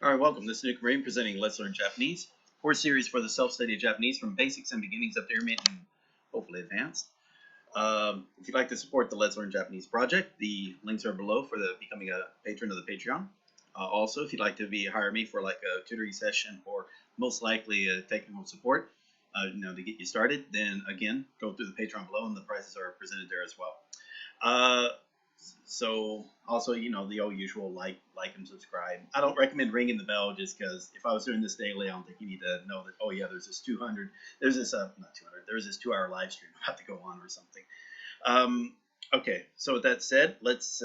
All right, welcome. This is Nick Marine presenting Let's Learn Japanese, course series for the self-study of Japanese from basics and beginnings up to intermediate and hopefully advanced. If you'd like to support the Let's Learn Japanese project, the links are below for becoming a patron of the Patreon. Also, if you'd like to hire me for like a tutoring session or most likely technical support, to get you started, then again, go through the Patreon below and the prices are presented there as well. So also, the old usual like and subscribe. I don't recommend ringing the bell just because if I was doing this daily, I don't think you need to know that, oh yeah, there's this 200, there's this, not 200, there's this 2-hour live stream about to go on or something. Okay, so with that said, let's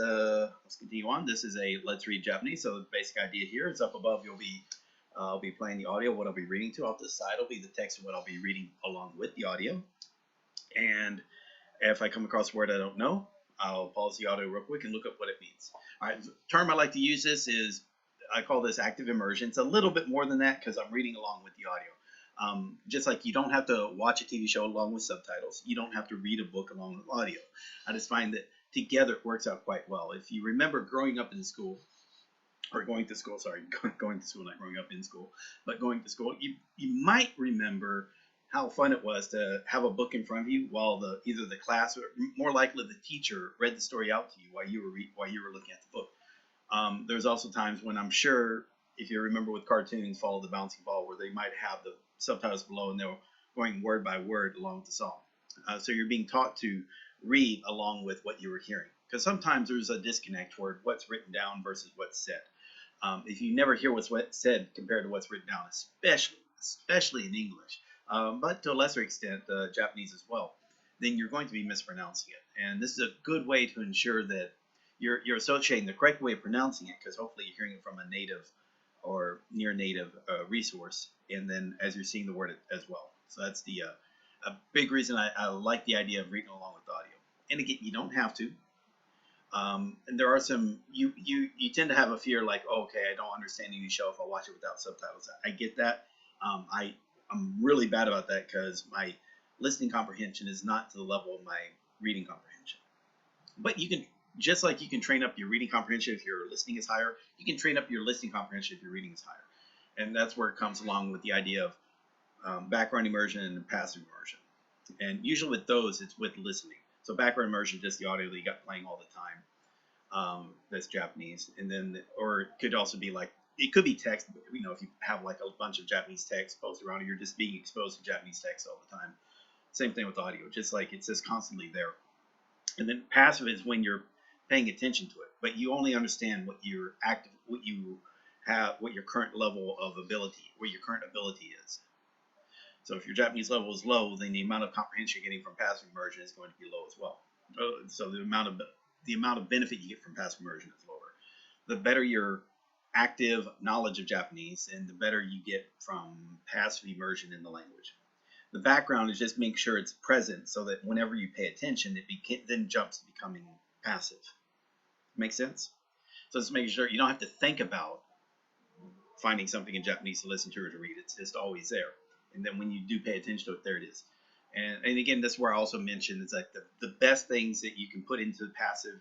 continue on. This is a Let's Read Japanese. So the basic idea here is up above, I'll be playing the audio, what I'll be reading to. Off the side will be the text of what I'll be reading along with the audio. And if I come across a word I don't know, I'll pause the audio real quick and look up what it means. All right, the term I like to use this is, I call this active immersion. It's a little bit more than that because I'm reading along with the audio. Just like you don't have to watch a TV show along with subtitles, you don't have to read a book along with audio. I just find that together it works out quite well. If you remember growing up in school, or going to school, sorry, going to school, not growing up in school, but going to school, you might remember how fun it was to have a book in front of you while either the class or more likely the teacher read the story out to you while you were looking at the book. There's also times when I'm sure, if you remember with cartoons, Follow the Bouncing Ball, where they might have the subtitles below and they're going word by word along with the song. So you're being taught to read along with what you were hearing, because sometimes there's a disconnect toward what's written down versus what's said. If you never hear what's said compared to what's written down, especially in English, but to a lesser extent Japanese as well, then you're going to be mispronouncing it. And this is a good way to ensure that you're associating the correct way of pronouncing it, because hopefully you're hearing it from a native or near native resource, and then as you're seeing the word as well. So that's a big reason I like the idea of reading along with the audio. And again, you don't have to. And there are some, you tend to have a fear like, oh, okay, I don't understand any show if I watch it without subtitles. I get that. I'm really bad about that because my listening comprehension is not to the level of my reading comprehension. But you can, just like you can train up your reading comprehension if your listening is higher, you can train up your listening comprehension if your reading is higher. And that's where it comes along with the idea of background immersion and passive immersion. And usually with those, it's with listening. So background immersion, just the audio that you got playing all the time. That's Japanese. And then, or it could also be like, it could be text, if you have like a bunch of Japanese text posted around, you're just being exposed to Japanese text all the time. Same thing with audio, just like it's just constantly there. And then passive is when you're paying attention to it, but you only understand what your current level of ability, what your current ability is. So if your Japanese level is low, then the amount of comprehension you're getting from passive immersion is going to be low as well. So the amount of benefit you get from passive immersion is lower. The better your active knowledge of Japanese, and the better you get from passive immersion in the language. The background is just make sure it's present so that whenever you pay attention, it then jumps to becoming passive. Make sense? So it's making sure you don't have to think about finding something in Japanese to listen to or to read. It's just always there. And then when you do pay attention to it, there it is. And again, that's where I also mentioned is that the best things that you can put into the passive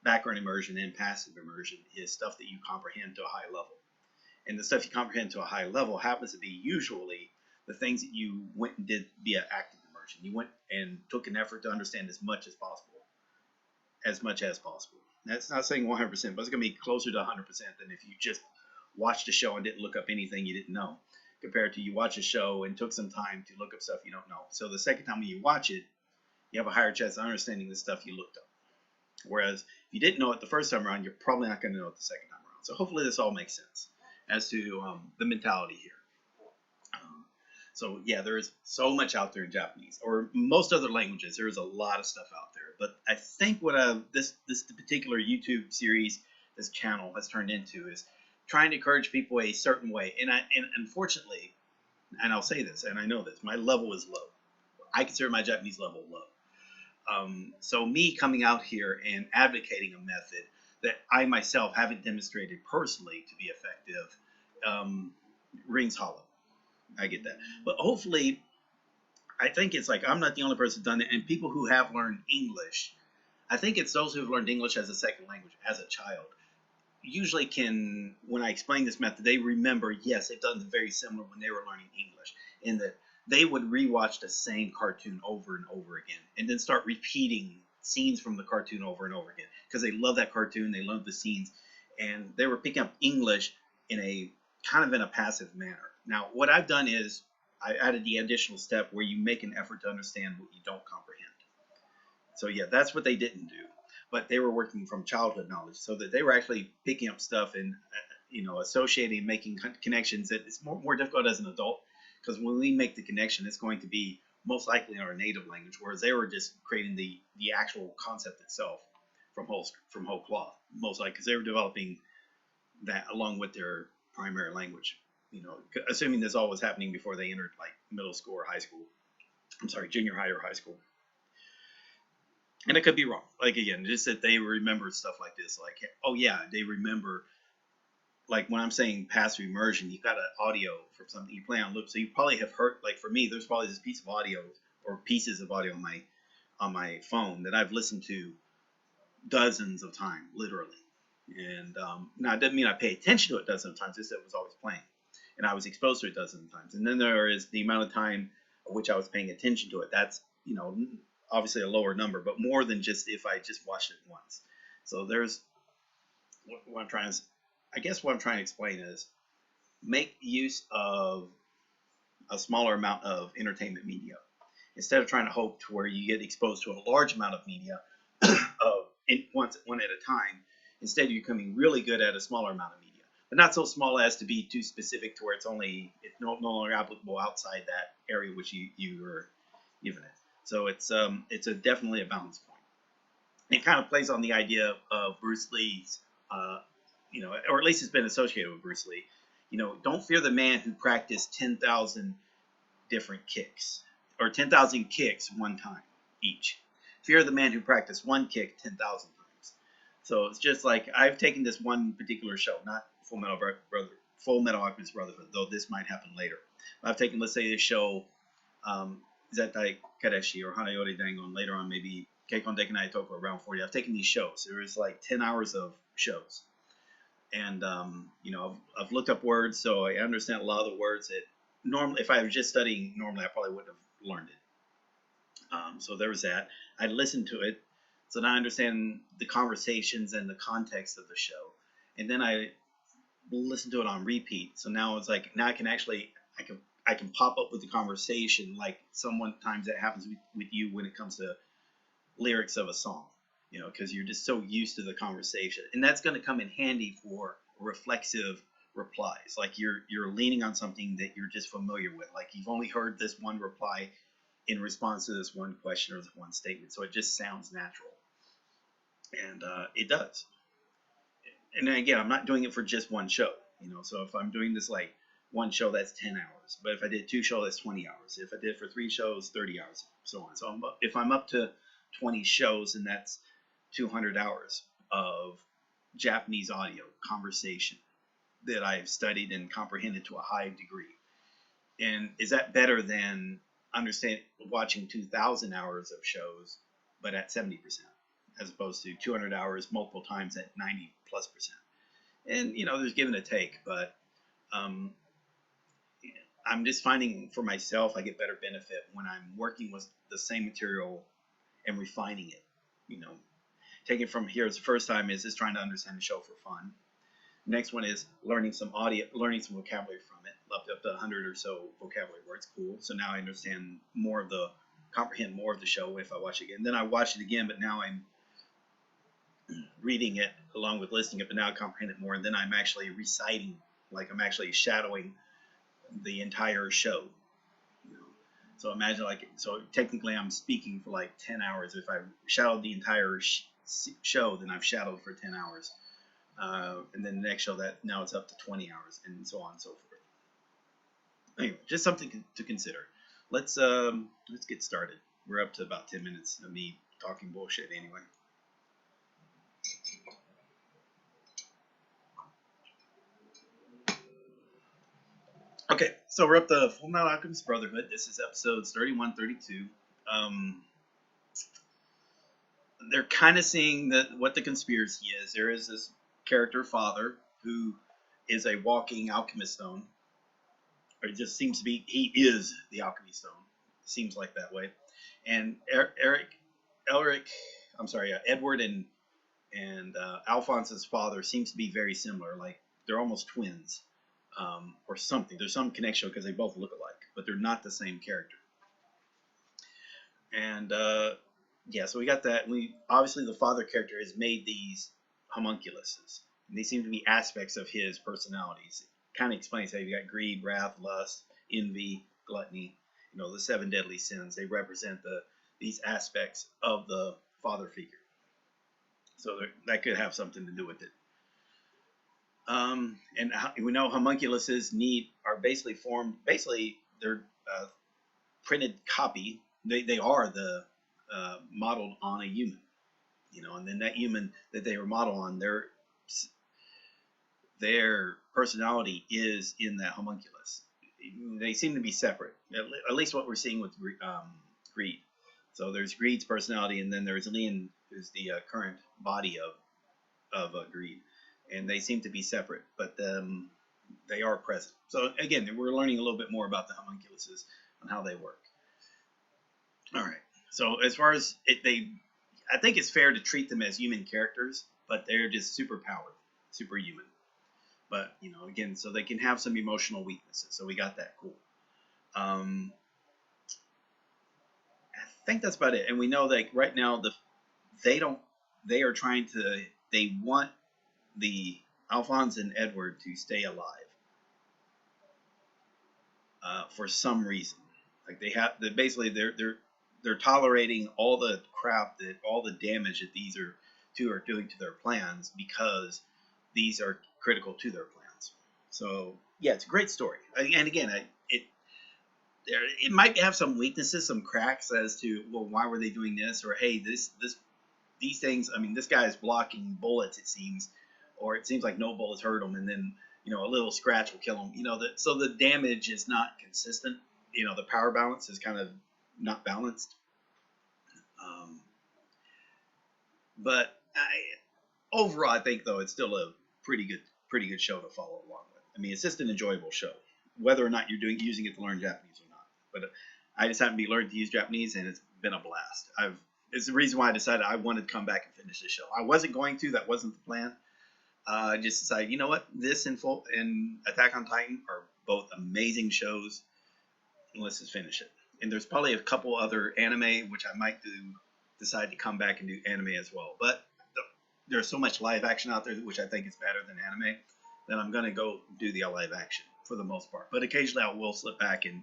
background immersion and passive immersion is stuff that you comprehend to a high level. And the stuff you comprehend to a high level happens to be usually the things that you went and did via active immersion. You went and took an effort to understand as much as possible. As much as possible. That's not saying 100%, but it's going to be closer to 100% than if you just watched a show and didn't look up anything you didn't know, compared to you watch a show and took some time to look up stuff you don't know. So the second time when you watch it, you have a higher chance of understanding the stuff you looked up. Whereas if you didn't know it the first time around, you're probably not going to know it the second time around. So hopefully this all makes sense as to the mentality here. So yeah, there is so much out there in Japanese, or most other languages. There is a lot of stuff out there. But I think what this particular YouTube series, this channel has turned into is trying to encourage people a certain way. And unfortunately, and I'll say this, and I know this, my level is low. I consider my Japanese level low. So me coming out here and advocating a method that I myself haven't demonstrated personally to be effective rings hollow. I get that. But hopefully, I think it's like I'm not the only person who's done it. And people who have learned English, I think it's those who have learned English as a second language as a child, usually can, when I explain this method, they remember, yes, they've done very similar when they were learning English, in that they would rewatch the same cartoon over and over again, and then start repeating scenes from the cartoon over and over again, because they love that cartoon, they love the scenes, and they were picking up English in a kind of in a passive manner. Now, what I've done is I added the additional step where you make an effort to understand what you don't comprehend. So yeah, that's what they didn't do, but they were working from childhood knowledge, so that they were actually picking up stuff and associating, making connections that it's more difficult as an adult, because when we make the connection, it's going to be most likely in our native language, whereas they were just creating the actual concept itself from whole cloth, most likely, because they were developing that along with their primary language. Assuming this all was happening before they entered like middle school or high school. I'm sorry, junior high or high school. And it could be wrong. Like, again, just that they remember stuff like this. Like, oh yeah, they remember. Like when I'm saying passive immersion, you've got an audio from something you play on loop, so you probably have heard. Like for me, there's probably this piece of audio or pieces of audio on my phone that I've listened to dozens of times, literally. And now it doesn't mean I pay attention to it dozens of times. Just that it was always playing, and I was exposed to it dozens of times. And then there is the amount of time of which I was paying attention to it. That's obviously a lower number, but more than just if I just watched it once. So there's what I'm trying to. I guess what I'm trying to explain is make use of a smaller amount of entertainment media instead of trying to hope to where you get exposed to a large amount of media one at a time. Instead, you're becoming really good at a smaller amount of media, but not so small as to be too specific to where it's no longer applicable outside that area which you were given it. So it's definitely a balance point. It kind of plays on the idea of Bruce Lee's. Or at least it's been associated with Bruce Lee. Don't fear the man who practiced 10,000 different kicks, or 10,000 kicks one time each. Fear the man who practiced one kick 10,000 times. So it's just like I've taken this one particular show, not Fullmetal Alchemist Brotherhood, though this might happen later. I've taken, let's say, this show, Zettai Kareshi or Hanayori Dangon, later on maybe Keikon Dekinai Toko around 40. I've taken these shows. There was like 10 hours of shows. And, I've looked up words, so I understand a lot of the words that normally, if I was just studying normally, I probably wouldn't have learned it. So there was that. I listened to it, so now I understand the conversations and the context of the show. And then I listened to it on repeat. So now it's like, now I can pop up with the conversation, like sometimes that happens with you when it comes to lyrics of a song. Because you're just so used to the conversation, and that's going to come in handy for reflexive replies. Like you're leaning on something that you're just familiar with. Like you've only heard this one reply in response to this one question or this one statement, so it just sounds natural, and it does. And again, I'm not doing it for just one show. So if I'm doing this like one show, that's 10 hours. But if I did 2 shows, that's 20 hours. If I did it for 3 shows, 30 hours, so on. So if I'm up to 20 shows, and that's 200 hours of Japanese audio conversation that I've studied and comprehended to a high degree. And is that better than watching 2,000 hours of shows, but at 70%, as opposed to 200 hours multiple times at 90+%? And there's give and a take, but I'm just finding for myself I get better benefit when I'm working with the same material and refining it. Taking it from here as the first time is just trying to understand the show for fun. Next one is learning some vocabulary from it. Up to 100 or so vocabulary words. Cool. So now I comprehend more of the show if I watch it again. Then I watch it again, but now I'm reading it along with listening it, but now I comprehend it more. And then I'm actually reciting, like I'm actually shadowing the entire show. So imagine so technically I'm speaking for like 10 hours. If I shadowed the entire show, then I've shadowed for 10 hours. And then the next show, that now it's up to 20 hours, and so on and so forth. Anyway, just something to consider. Let's get started. We're up to about 10 minutes of me talking bullshit anyway. Okay, so we're up to Fullmetal Alchemist Brotherhood. This is episodes 31, 32. They're kind of seeing what the conspiracy is. There is this character father who is a walking alchemist stone, or it just seems to be he is the alchemy stone. Seems like that way. And Edward and Alphonse's father seems to be very similar. Like they're almost twins, or something. There's some connection because they both look alike, but they're not the same character. And yeah, so we got that. We obviously the father character has made these homunculuses, and they seem to be aspects of his personalities. It kind of explains how you got greed, wrath, lust, envy, gluttony. You know, the 7 deadly sins. They represent these aspects of the father figure. So that could have something to do with it. And we know homunculuses are basically formed. Basically, they're printed copy. They are the modeled on a human, you know, and then that human that they were modeled on, their personality is in that homunculus. They seem to be separate, at least what we're seeing with Greed. So there's Greed's personality, and then there's Lin, who's the current body of Greed, and they seem to be separate, but they are present. So again, we're learning a little bit more about the homunculuses and how they work. All right. So as far as I think it's fair to treat them as human characters, but they're just super powered, superhuman. But you know, again, so they can have some emotional weaknesses. So we got that. Cool. I think that's about it. And we know that right now they want the Alphonse and Edward to stay alive for some reason. Like they're tolerating all the crap all the damage that these two are doing to their plans because these are critical to their plans. So yeah, it's a great story. And again, it might have some weaknesses, some cracks as to, well, why were they doing this? Or hey, these things. I mean, this guy is blocking bullets, it seems, or it seems like no bullets hurt him, and then you know a little scratch will kill him. You know, so the damage is not consistent. You know, the power balance is kind of not balanced. But overall, I think though it's still a pretty good show to follow along with. I mean, it's just an enjoyable show, whether or not you're using it to learn Japanese or not. But I just happen to be learning to use Japanese, and it's been a blast. It's the reason why I decided I wanted to come back and finish this show. I wasn't going to. That wasn't the plan. I just decided, you know what? This and Attack on Titan are both amazing shows. Let's just finish it. And there's probably a couple other anime which I might decide to come back and do anime as well. But there's so much live action out there, which I think is better than anime, that I'm going to go do the live action for the most part. But occasionally I will slip back and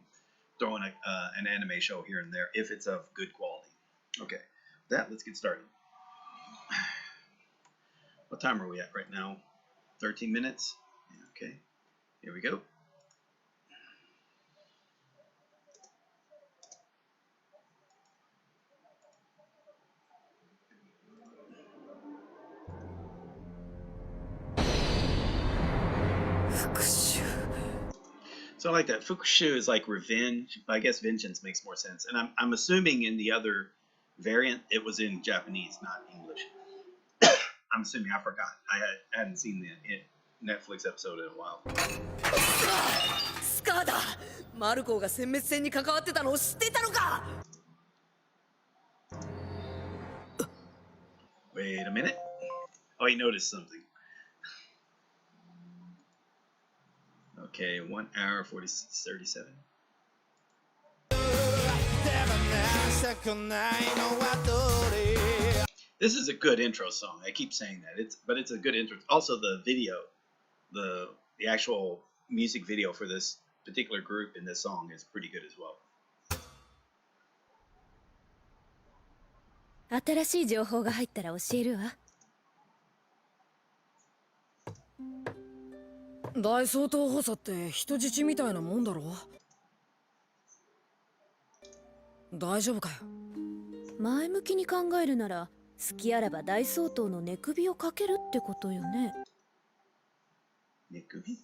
throw in an anime show here and there if it's of good quality. Okay, with that, let's get started. What time are we at right now? 13 minutes? Okay, here we go. So I like that. Fukushu is like revenge. I guess vengeance makes more sense. And I'm assuming in the other variant it was in Japanese, not English. I'm assuming. I forgot. I hadn't seen the Netflix episode in a while. Wait a minute. Oh, he noticed something. Okay, 1 hour 37. This is a good intro song. I keep saying that. But it's a good intro. Also, the video, the actual music video for this particular group in this song is pretty good as well. 新しい情報が入ったら教えるわ。大総統補佐って人質みたいなもんだろ。大丈夫かよ。前向きに考えるなら、好きあらば大総統の寝首をかけるってことよね。寝首？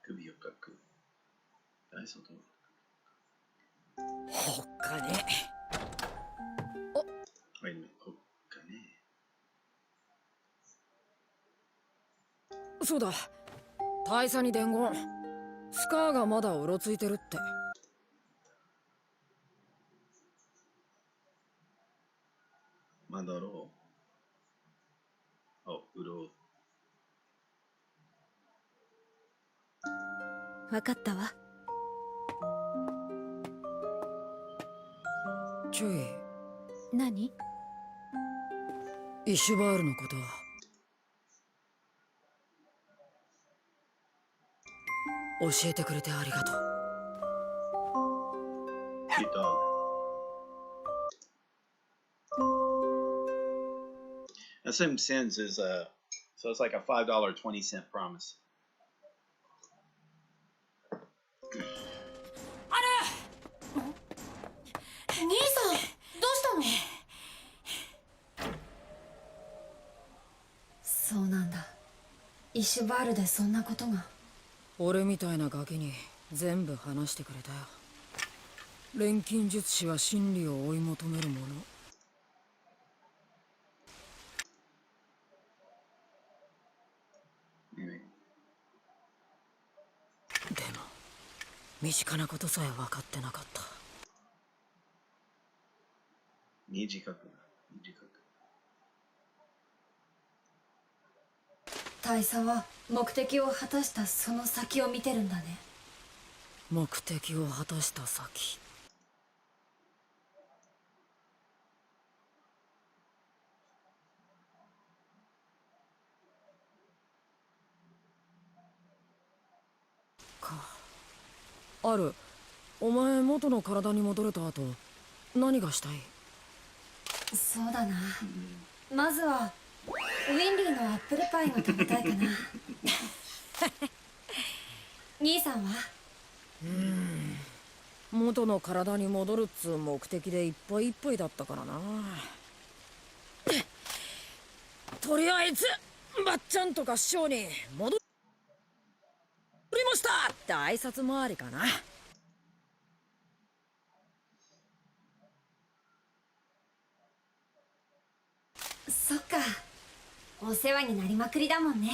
首をかく。大総統。ほっかね。おっかね。そうだ。大佐に伝言。スカーがまだうろついてるって。まだろう。あ、うろ。わかったわ。ちょい。何？イシュバールのこと教えてくれてありがとう。Cute dog. SM Sins is so it's like a $5.20 promise. 兄さん、どうしたの？そうなんだ。イシュバールでそんなことが。俺みたいなガキに全部話してくれたよ。錬金術師は真理を追い求めるもの。でも身近なことさえ分かってなかった。短く。大佐は目的を果たしたその先を見てるんだね。目的を果たした先。か。ある。お前元の体に戻れた後何がしたい？そうだな。まずはウィンリーのアップルパイが食べたいかな。兄さんは？元の体に戻るっつう目的でいっぱいいっぱいだったからな。とりあえずばっちゃんとか師匠に戻りましたって挨拶回りかな。そっか。お世話になりまくりだもんね。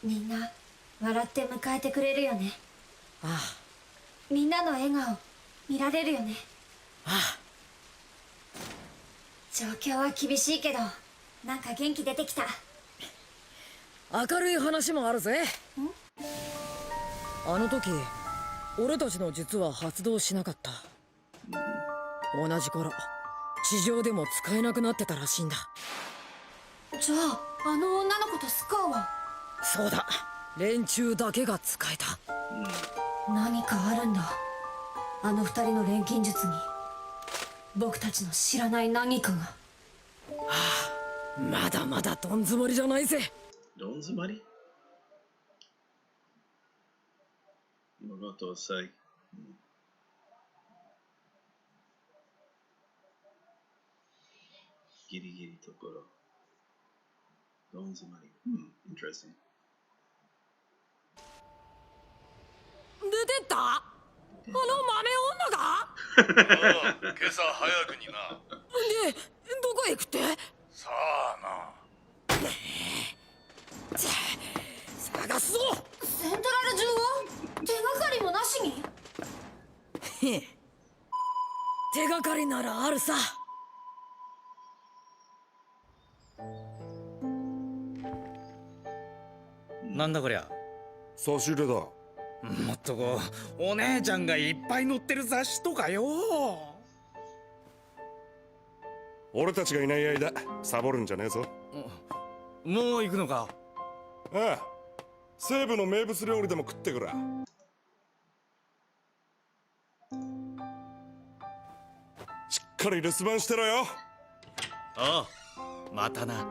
みんな笑って迎えてくれるよね。ああ。みんなの笑顔見られるよね。ああ。状況は厳しいけどなんか元気出てきた。明るい話もあるぜ。あの時俺たちの術は発動しなかった。同じ頃地上でも使えなくなってたらしいんだ。じゃああの女の子とスカーは？そうだ、連中だけが使えた。何かあるんだ、あの二人の錬金術に。僕たちの知らない何かが。はあ、まだまだどん詰まりじゃないぜ。どん詰まり？物とさい。ギリギリところ。どん詰まり。interesting。出てったあの豆女が。ああ、今朝早くにな。で、どこへ行くって？さあな。探すぞ。セントラル中は手がかりもなしに？手がかりならあるさ。なんだこりゃ。差し入れだ。もっとこうお姉ちゃんがいっぱい載ってる雑誌とかよ。俺たちがいない間サボるんじゃねえぞ。もう行くのか？ああ、西部の名物料理でも食ってくら。しっかり留守番してろよ。ああ、またな。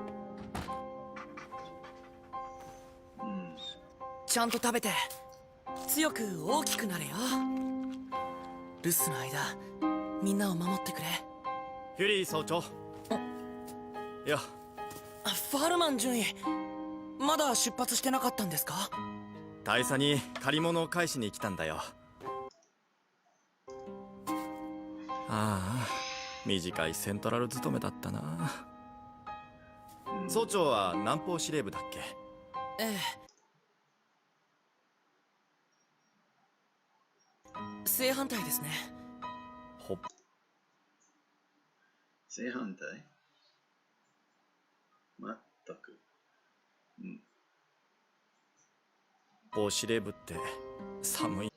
ちゃんと食べて強く大きくなれよ。留守の間みんなを守ってくれ。フュリー総長。いや、ファルマン准尉、まだ出発してなかったんですか？大佐に借り物を返しに来たんだよ。ああ、短いセントラル勤めだったな。総長は南方司令部だっけ？ええ。正反対ですね。ほ正反対全く。うん。方司令部って寒い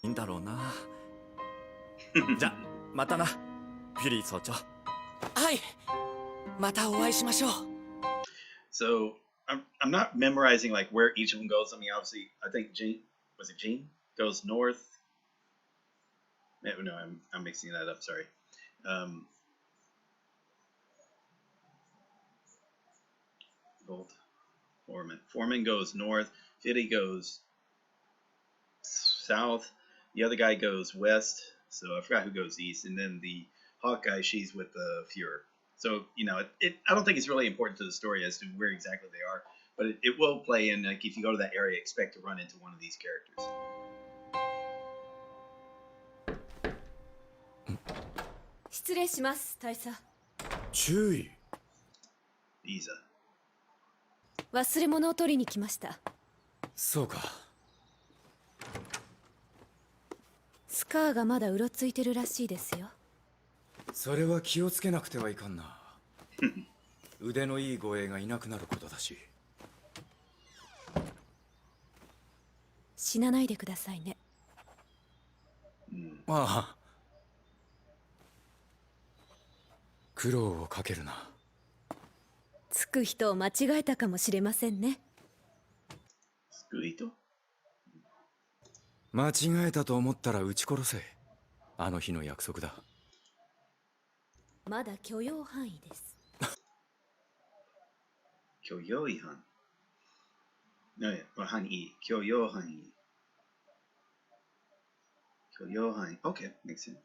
んだろうな。じゃまたな、フュリー総長。はい。またお会いしましょう。So I'm not memorizing like where each of them goes. I mean, obviously, I think Gene goes north. No, I'm mixing that up. Sorry. Volt. Foreman goes north. Fitty goes south. The other guy goes west. So I forgot who goes east. And then the Hawkeye, she's with the Fuhrer. So, you know, I don't think it's really important to the story as to where exactly they are. But it will play in, like, if you go to that area, expect to run into one of these characters. 失礼します、大佐。注意。いざ。忘れ物を取りに来ました。そうか。スカーがまだうろついてるらしいですよ。それは気をつけなくてはいかんな。腕のいい護衛がいなくなることだし。死なないでくださいね。ああ。苦労をかけるな。つく人を間違えたかもしれませんね。つく人？間違えたと思ったら撃ち殺せ。あの日の約束だ。まだ許容範囲です。許容違反。範囲。許容範囲。許容範囲。OK, makes sense.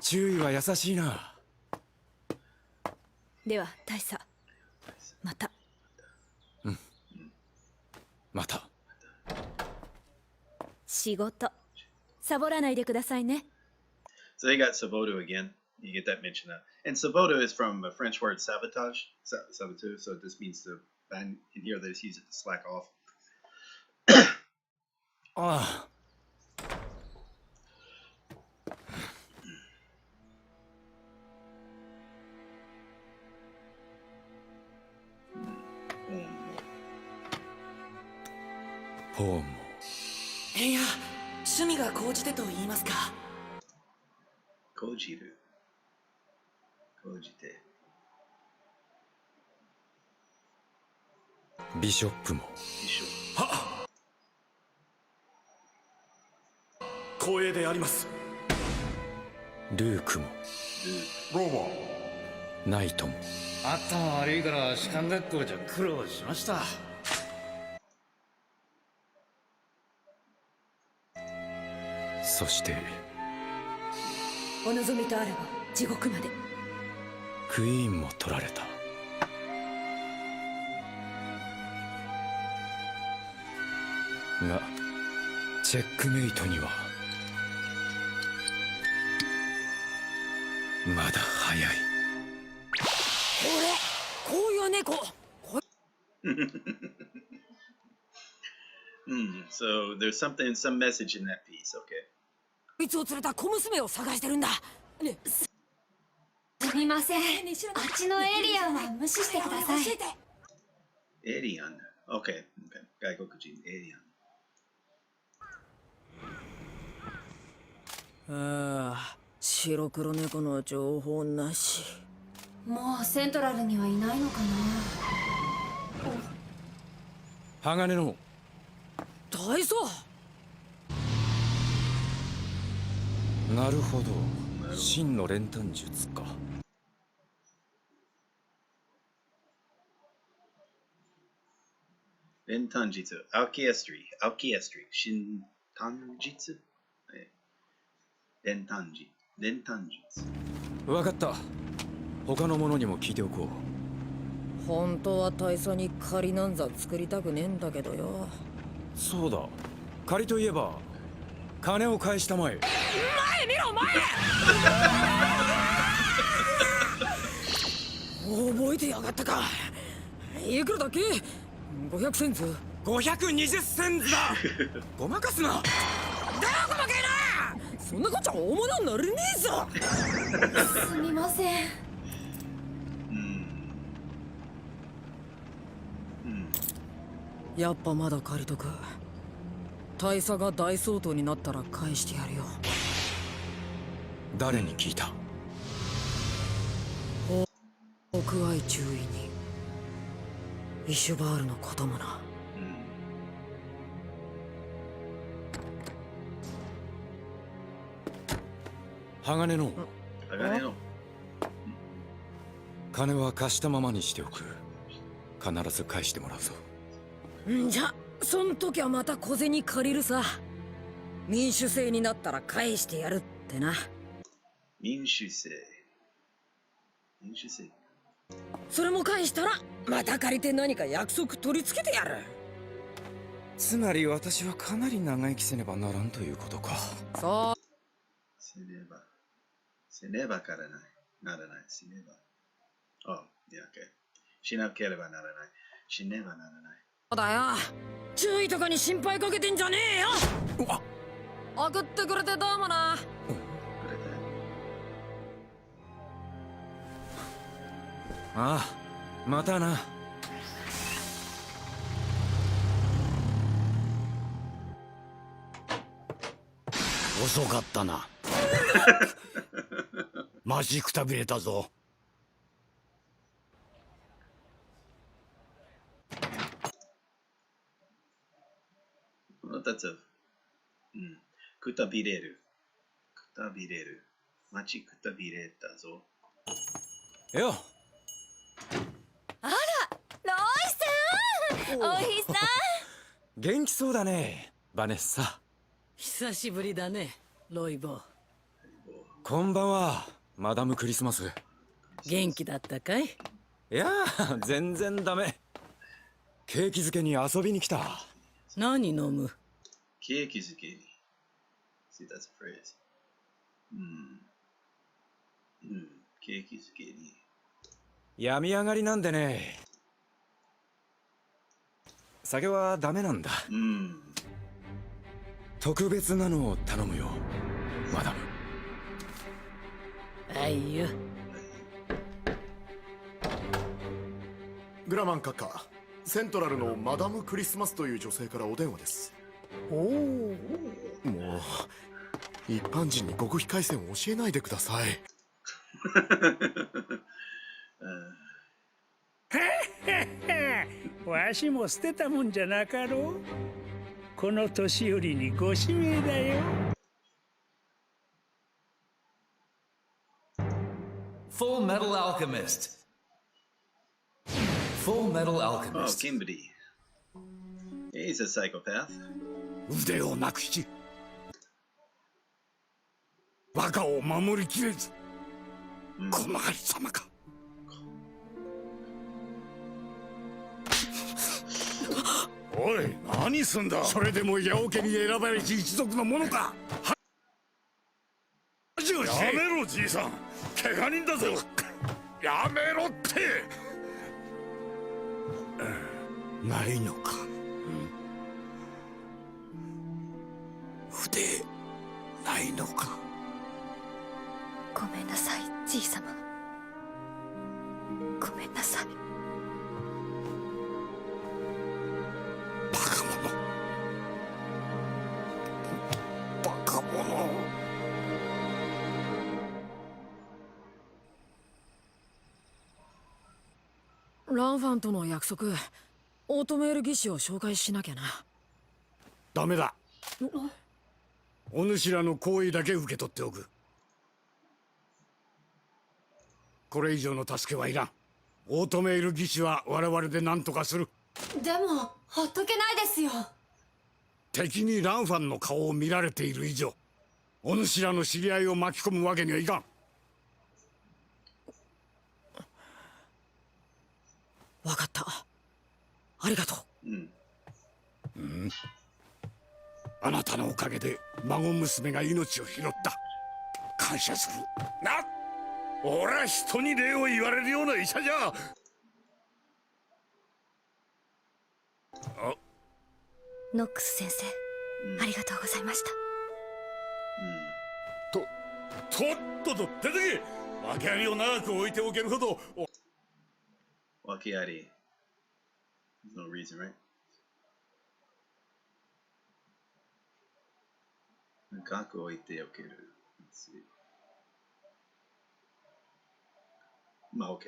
注意は優しいな。では大佐、また。また。仕事サボらないでくださいね。So they got Sabotu again. You get that mention now. And Sabotu is from a French word sabotage. Sabotu. So this means to bang. In here they just use it to slack off. ああ。ホーム。いや、趣味が高じてと言いますか。高じる。高じて。ビショップも。ビショッはっ。光栄であります。ルークも。ローマ。ナイトも。頭悪いから士官学校じゃ苦労しました。そしてお望みとあれば地獄まで。クイーンも取られた。がチェックメイトにはまだ早い。こういう猫。So there's some message in that piece, okay? こいつを連れた小娘を探してるんだ。ね、すみません。あっちのエリアンは無視してください。エリアン。Okay. Okay. 外国人エリアン。ああ、白黒猫の情報なし。もうセントラルにはいないのかな。鋼の大佐。なるほど、真の練炭術か。練炭術、アルケストリー、真炭術、練炭術。わかった。他の者にも聞いておこう。本当は大佐に仮なんざ作りたくねえんだけどよ。そうだ、仮といえば金を返したまえ。前見ろ前。覚えてやがったか。いくらだっけ。500センズ。520センズだ。ごまかすな。だよ細けえな。そんなこっちゃ大物になれねえぞ。すみません。やっぱまだ借りとく。大佐が大相当になったら返してやるよ。誰に聞いた。屋外注意にイシュバールの子供な。鋼の鋼の。金は貸したままにしておく。必ず返してもらうぞ。んじゃそん時はまた小銭借りるさ。民主制になったら返してやるってな。民主制。民主制。それも返したらまた借りて何か約束取り付けてやる。つまり私はかなり長生きせねばならんということか。そう。せねばからない。ならない。せねば。あ、いや、しなければならない。しねばならない。そうだよ。注意とかに心配かけてんじゃねえよ。送ってくれてどうもな。ああ、またな。遅かったな。マジくたびれたぞ。くたびれる。くたびれる。待ちくたびれたぞ。よ。あら、ロイさん。お日さん。元気そうだね、バネッサ。久しぶりだね、ロイボ。こんばんは、マダムクリスマス。元気だったかい？いやー、全然ダメ。ケーキ漬けに遊びに来た。何飲む？ケーキ漬けに。See, that's a phrase. ケーキ漬けに。病み上がりなんでね。酒はダメなんだ。特別なのを頼むよ、マダム。あいよ。グラマン閣下、セントラルのマダムクリスマスという女性からお電話です。おお。もう一般人に極秘回線を教えないでください。わしも捨てたもんじゃなかろう。この年寄りにご指名だよ。Fullmetal Alchemist. Fullmetal Alchemist. Oh, Kimberly. He's a psychopath. 腕をなくしバカを守りきれず、このありさまか。おい、何すんだ。それでも八百家に選ばれし一族のものか。やめろじいさん、怪我人だぞ。やめろって。ないのか。腕ないのか。ごめんなさい、じいさま。ごめんなさい。バカ者。バカ者。ランファンとの約束、オートメール技師を紹介しなきゃな。ダメだ。お主らの行為だけ受け取っておく。これ以上の助けはいらん。オートメール技師は我々で何とかする。でもほっとけないですよ。敵にランファンの顔を見られている以上、お主らの知り合いを巻き込むわけにはいかん。わかった。ありがとう。あなたのおかげで孫娘が命を拾った。感謝するな。俺は人に礼を言われるような医者じゃ。ノックス先生、ありがとうございました。とっとと出てけ。訳ありを長く置いておけるほど。訳あり。There's no reason, right? 長く置いておける。まあ、OK。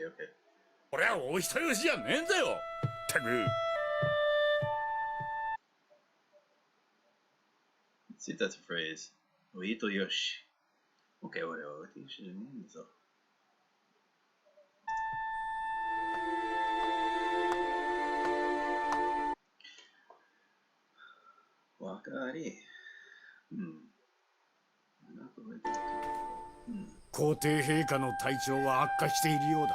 俺はお人よしじゃねえんだよ。ったく。Let's see if that's a phrase. お人よし。OK、俺はお人よしじゃねえんだぞ。わかり。皇帝陛下の体調は悪化しているようだ。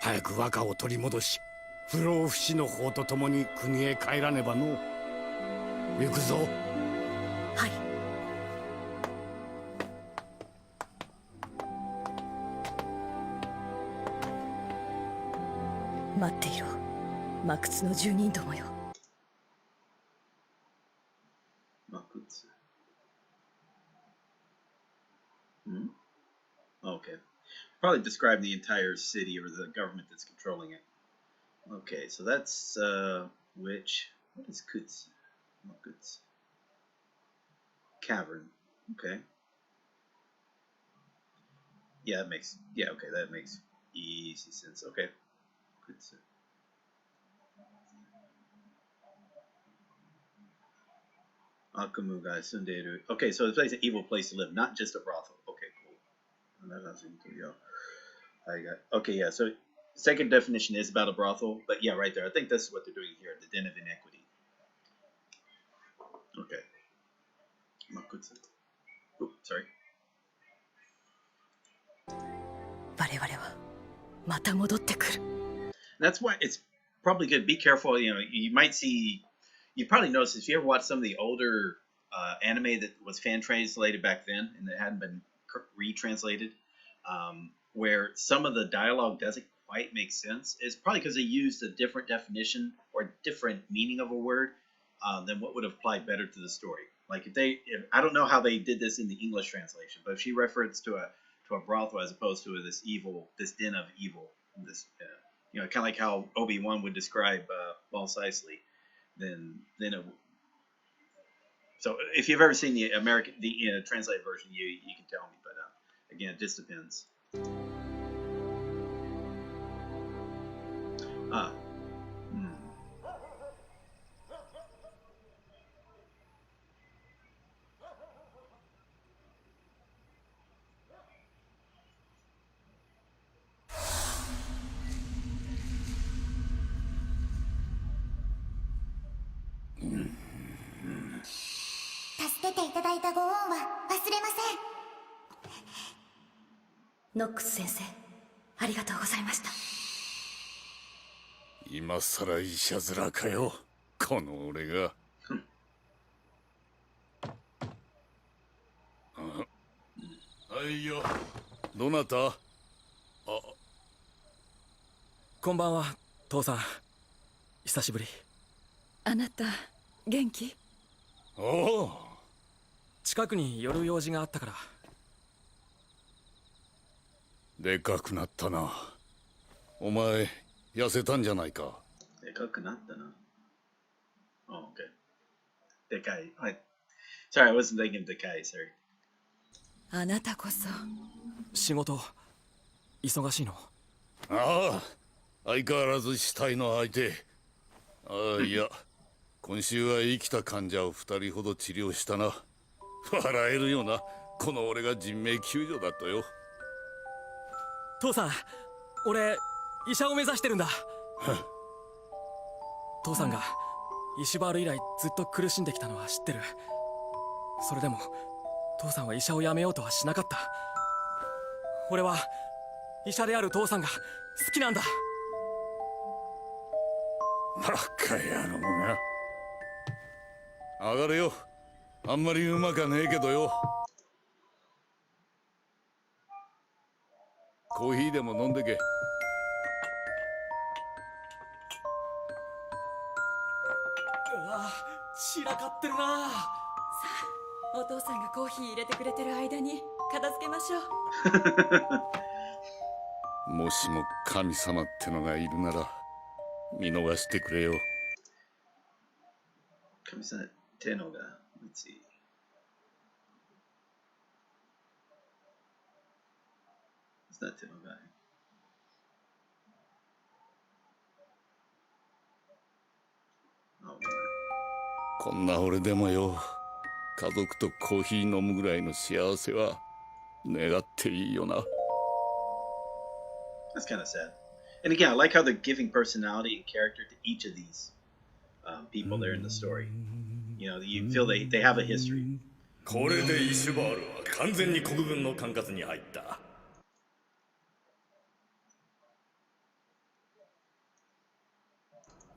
早く和歌を取り戻し、不老不死の法とともに国へ帰らねばの。行くぞ。はい。待っていろ、魔窟の住人どもよ。Okay. Probably describe the entire city or the government that's controlling it. Okay, so that's which what is Kutsu? Kutsu. Cavern. Okay. Yeah, that makes easy sense. Okay. Kutsu. Akamu ga sundeiru. Okay, so it's an evil place to live, not just a brothel. Okay, cool. Okay, yeah, so second definition is about a brothel, but yeah, right there. I think that's what they're doing here, the den of inequity. Okay. Makutsu. Oh, sorry. 我々はまた戻ってくる。 That's why it's probably good. Be careful. You know, you might see, you probably noticed if you ever watched some of the older anime that was fan translated back then and that hadn't been retranslated, where some of the dialogue doesn't quite make sense. It's probably because they used a different definition or different meaning of a word than what would apply better to the story. Like if I don't know how they did this in the English translation, but if she referenced to a brothel as opposed to this den of evil, this you know, kind of like how Obi-Wan would describe Mos Eisley, then it. So if you've ever seen the translated version, you can tell me, but again, it just depends. Nox ノックス先生、ありがとうございました。今さら医者面かよ、この俺が。はいよ、どなた？こんばんは、父さん。久しぶり。あなた、元気？おお。近くに寄る用事があったから。でかくなったな。お前、痩せたんじゃないか。でかくなったな。Oh, okay. でかい。はい。Sorry, I wasn't thinking でかい、sorry. あなたこそ。仕事、忙しいの？ああ、相変わらず死体の相手。ああ、いや、今週は生きた患者を2人ほど治療したな。笑えるよな、この俺が人命救助だとよ。父さん、俺医者を目指してるんだ。父さんが石バール以来ずっと苦しんできたのは知ってる。それでも父さんは医者を辞めようとはしなかった。俺は医者である父さんが好きなんだ。バカ野郎が。上がれよ。あんまりうまかねえけどよ。コーヒーでも飲んでけ。うわ、散らかってるな。お父さんがコーヒー入れてくれてる間に片付けましょう。もしも神様ってのがいるなら見逃してくれよ。神様ってのが、let's see. It's not 手のが。こんな俺でもよ、家族とコーヒー飲むぐらいの幸せは願っていいよな。That's kind of sad. And again, I like how they're giving personality and character to each of these people there in the story. You know, you feel they have a history. これでイシュバールは完全に国軍の管轄に入った。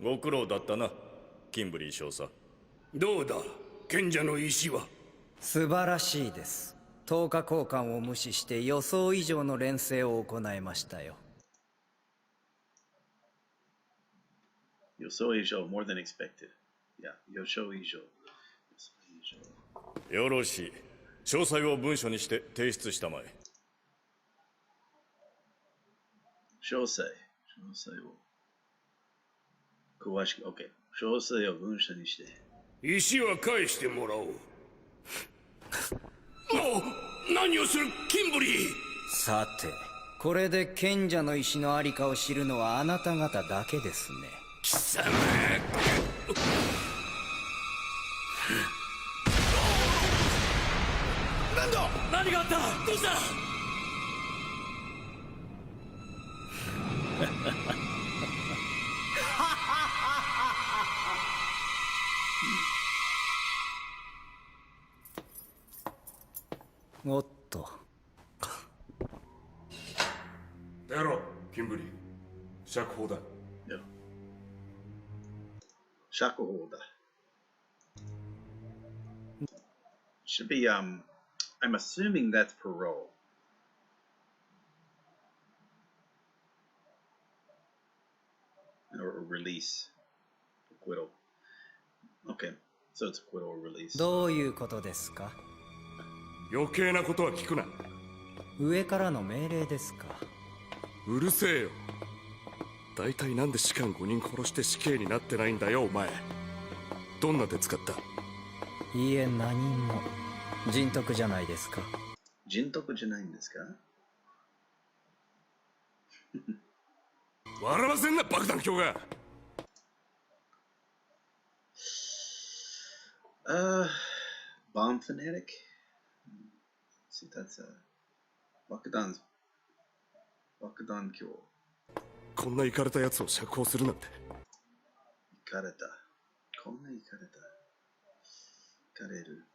ご苦労だったな、キンブリー少佐。どうだ、賢者の石は。素晴らしいです。10日交換を無視して予想以上の連戦を行いましたよ。予想以上 more than expected. Yeah, 予想以上。よろしい。詳細を文書にして提出したまえ。詳細を詳しく、OK。詳細を文書にして。石は返してもらおう。何をする、キンブリー。さて、これで賢者の石のありかを知るのはあなた方だけですね。貴様。なんだ、何があった、どうした。おっと。やろう、キンブリー。釈放だ。釈放だ。Should be, I'm assuming that's parole. Or release. Acquittal. Okay, so it's acquittal or release. どういうことですか？余計なことは聞くな。上からの命令ですか？うるせえよ。大体なんで士官5人殺して死刑になってないんだよ、お前。どんな手使った？いいえ、何も。人徳じゃないですか。人徳じゃないんですか？笑わせんな、爆弾狂が。Bomb fanatic? See, that's爆弾狂。こんなイカれたやつを釈放するなんて。イカれた。こんなイカれた。イカれる。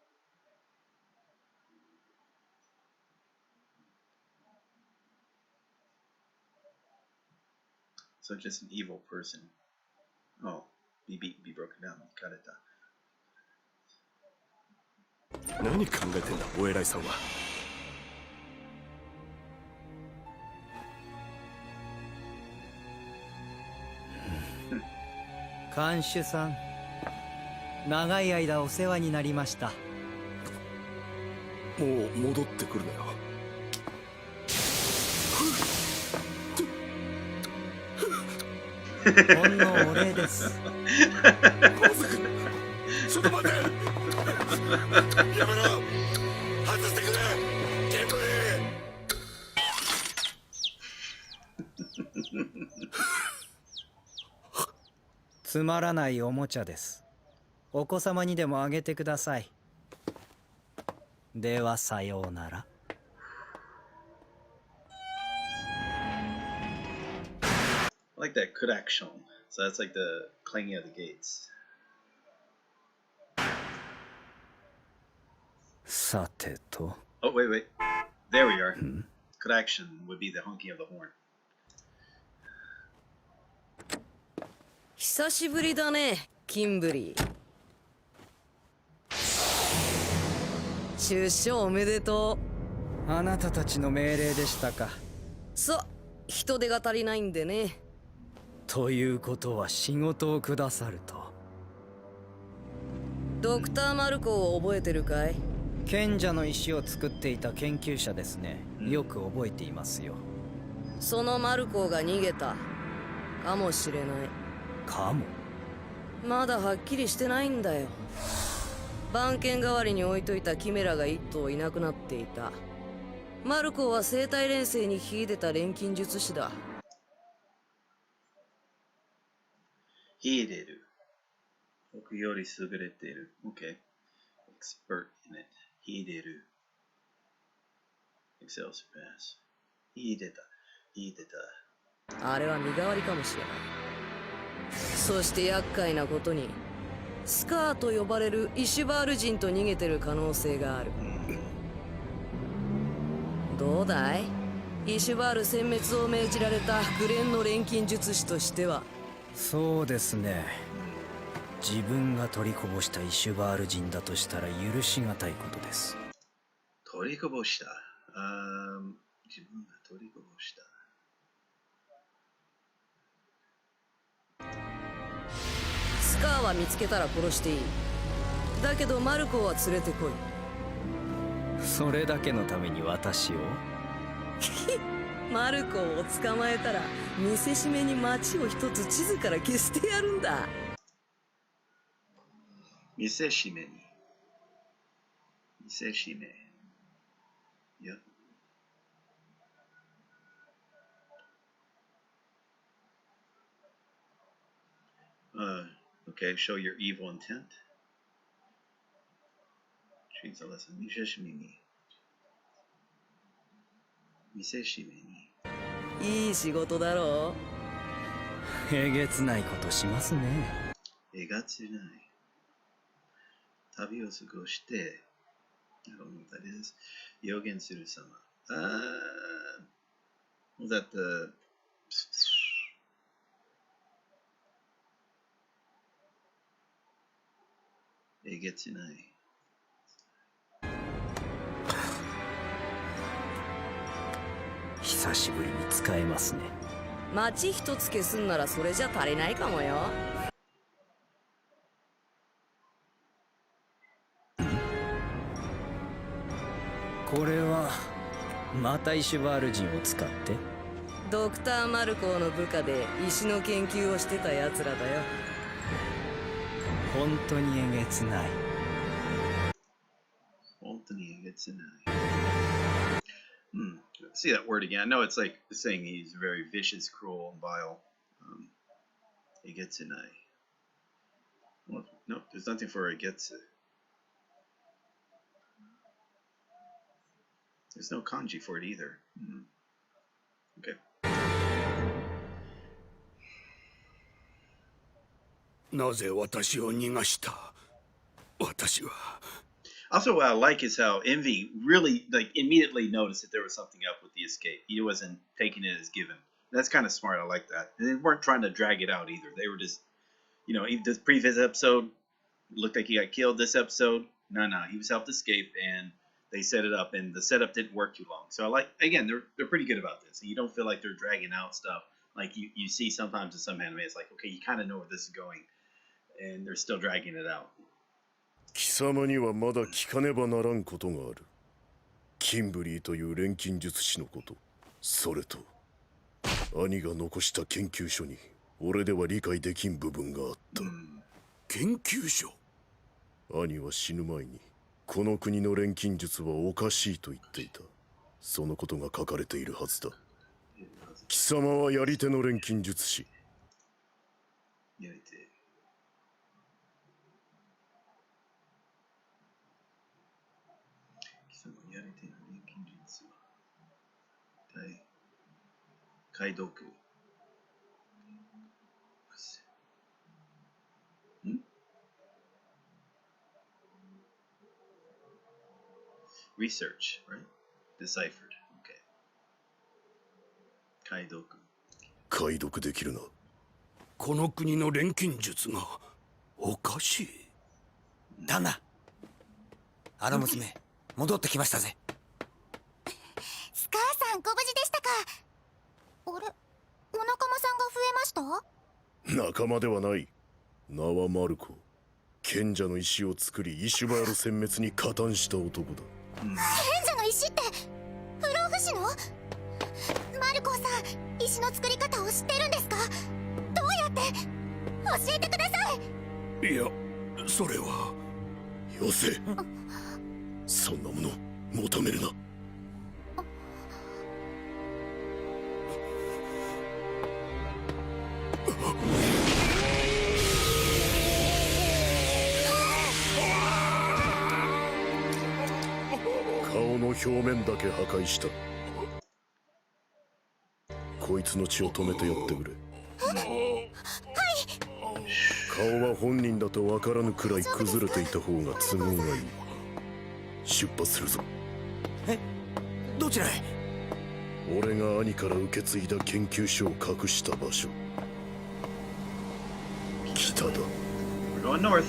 So just an evil person. Oh, be broken down. イカれた。何考えてんだ、お偉いさんは。看守さん、長い間お世話になりました。もう戻ってくるなよ。ほんのお礼です。ちょっと待って。やめろ。外してくれ。ケンブリー。つまらないおもちゃです。お子様にでもあげてください。ではさようなら。I like that correction. So that's like the clanging of the gates. さてと。Oh, wait. There we are. Correction would be the honking of the horn. 久しぶりだね、キンブリー。出所おめでとう。あなたたちの命令でしたか。さ、人手が足りないんでね。ということは仕事をくださると。ドクター・マルコを覚えてるかい？賢者の石を作っていた研究者ですね。よく覚えていますよ。そのマルコが逃げたかもしれない。かも。まだはっきりしてないんだよ。番犬代わりに置いといたキメラが一頭いなくなっていた。マルコは生体錬成に秀でた錬金術師だ。秀でる。僕より優れている。OK。expert in it。秀でる。excel surpass。秀でた。秀でた。あれは身代わりかもしれない。そして厄介なことに、スカーと呼ばれるイシュバール人と逃げてる可能性がある。どうだい？イシュバール殲滅を命じられたグレンの錬金術師としては。そうですね。自分が取りこぼしたイシュバール人だとしたら許しがたいことです。取りこぼした。自分が取りこぼした。スカーは見つけたら殺していい。だけどマルコは連れてこい。それだけのために私をマルコを捕まえたら見せしめに町を一つ地図から消してやるんだ。見せしめに。見せしめ。いや。Okay, show your evil intent. Choose a lesson. 見せしめに。見せしめに。いい仕事だろう。えげつないことしますね。えがつない。旅を過ごして、I don't know what that is. 予言する様。Was that the... えげつない。久しぶりに使えますね。町一つ消すんならそれじゃ足りないかもよ。これはまたイシュバール人を使って？ドクター・マルコーの部下で石の研究をしてたやつらだよ。本当にえげつない。本当にえげつない。See that word again. I know it's like saying he's very vicious, cruel, and vile. えげつない。Well, no, there's nothing for えげつ。There's no kanji for it either. Okay. なぜ私を逃がした？私は。Also, what I like is how Envy really immediately noticed that there was something up with the escape. He wasn't taking it as given. That's kind of smart. I like that. And they weren't trying to drag it out either. They were just, this previous episode looked like he got killed. This episode, no, he was helped escape, and they set it up, and the setup didn't work too long. So I like, again, they're pretty good about this. You don't feel like they're dragging out stuff like you see sometimes in some anime. It's like, okay, you kind of know where this is going, and they're still dragging it out. 貴様にはまだ聞かねばならんことがある。キンブリーという錬金術師のこと、それと兄が残した研究所に俺では理解できん部分があった。研究所？兄は死ぬ前にこの国の錬金術はおかしいと言っていた。そのことが書かれているはずだ。貴様はやり手の錬金術師。やり手。やり手の錬金術は解読。Research, right? Deciphered. Okay. 解読。解読できるな。この国の錬金術がおかしい。旦那、あの娘戻ってきましたぜ。スカーさんご無事でしたか。仲間ではない。名はマルコ。賢者の石を作りイシュバール殲滅に加担した男だ。賢者の石って不老不死の？マルコーさん、石の作り方を知ってるんですか？どうやって教えてください。いや、それはよせ。そんなもの求めるな。顔の表面だけ破壊した。こいつの血を止めてやってくれ。顔は本人だと分からぬくらい崩れていた方が都合がいい。出発するぞ。どちらへ？俺が兄から受け継いだ研究所を隠した場所。北だ。We're going north.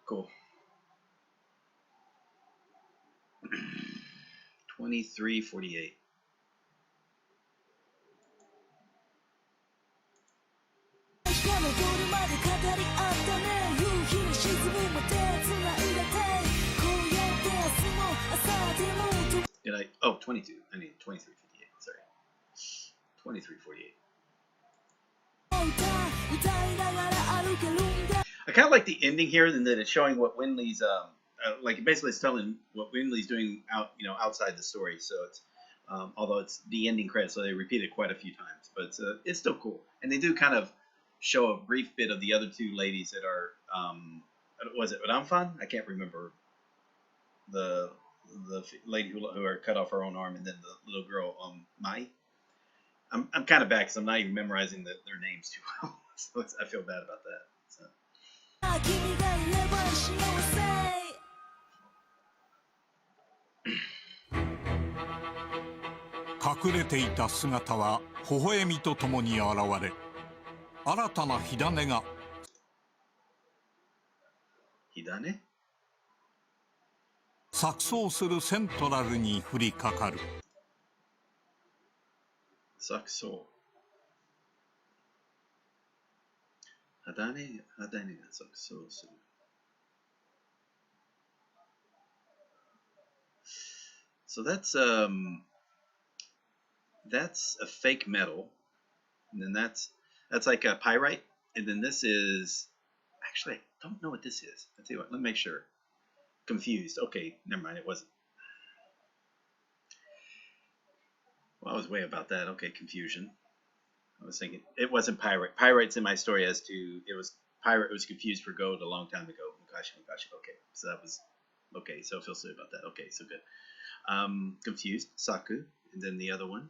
Cool. 2348. Did I? Oh, 22. I need 2358. Sorry. 2348. I kind of like the ending here, and that it's showing what Winley's like basically it's telling what Winley's doing outside the story. So it's although it's the ending credits, so they repeat it quite a few times, but it's still cool. And they do kind of show a brief bit of the other two ladies that are was it Ramfan? I can't remember the lady who cut off her own arm, and then the little girl Mai. I'm kind of bad because I'm not even memorizing their names too well, so I feel bad about that. So. 隠れていた姿は微笑みとともに現れ、新たな火種が錯綜するセントラルに降りかかる。錯綜。火種が錯綜する。So that's a fake metal, and then that's like a pyrite, and then this is actually I don't know what this is. I'll tell you what. Let me make sure. Confused. Okay, never mind. It wasn't. Well, I was way about that. Okay, confusion. I was thinking it wasn't pyrite. Pyrite's in my story as to it was pyrite was confused for gold a long time ago. Mukashi. Okay, so that was okay. So I feel silly about that. Okay, so good. Confused. Saku, and then the other one.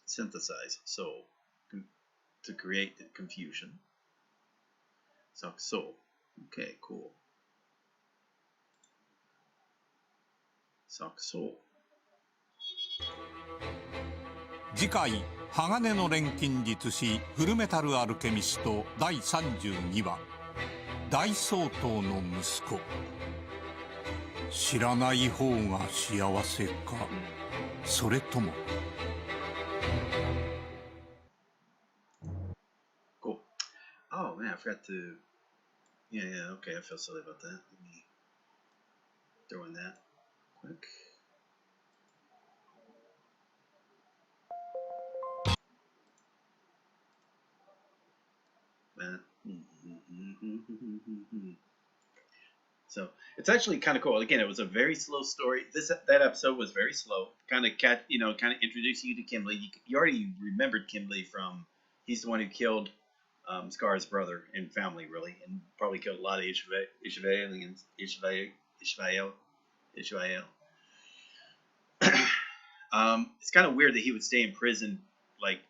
Synthesize. So to create the confusion. So okay, cool. So. 次回「鋼の錬金術師フルメタルアルケミスト」第32話「大総統の息子」。知らない方が幸せか、それとも。Cool. Oh man, I forgot to. Yeah. Okay, I feel silly about that. Let me throw in that quick. So it's actually kind of cool. Again, it was a very slow story. That episode was very slow. Kind of introducing you to Kimberly. You already remembered Kimberly from. He's the one who killed Scar's brother and family, really, and probably killed a lot of Ishvaelians. Ishvael. It's kind of weird that he would stay in prison, like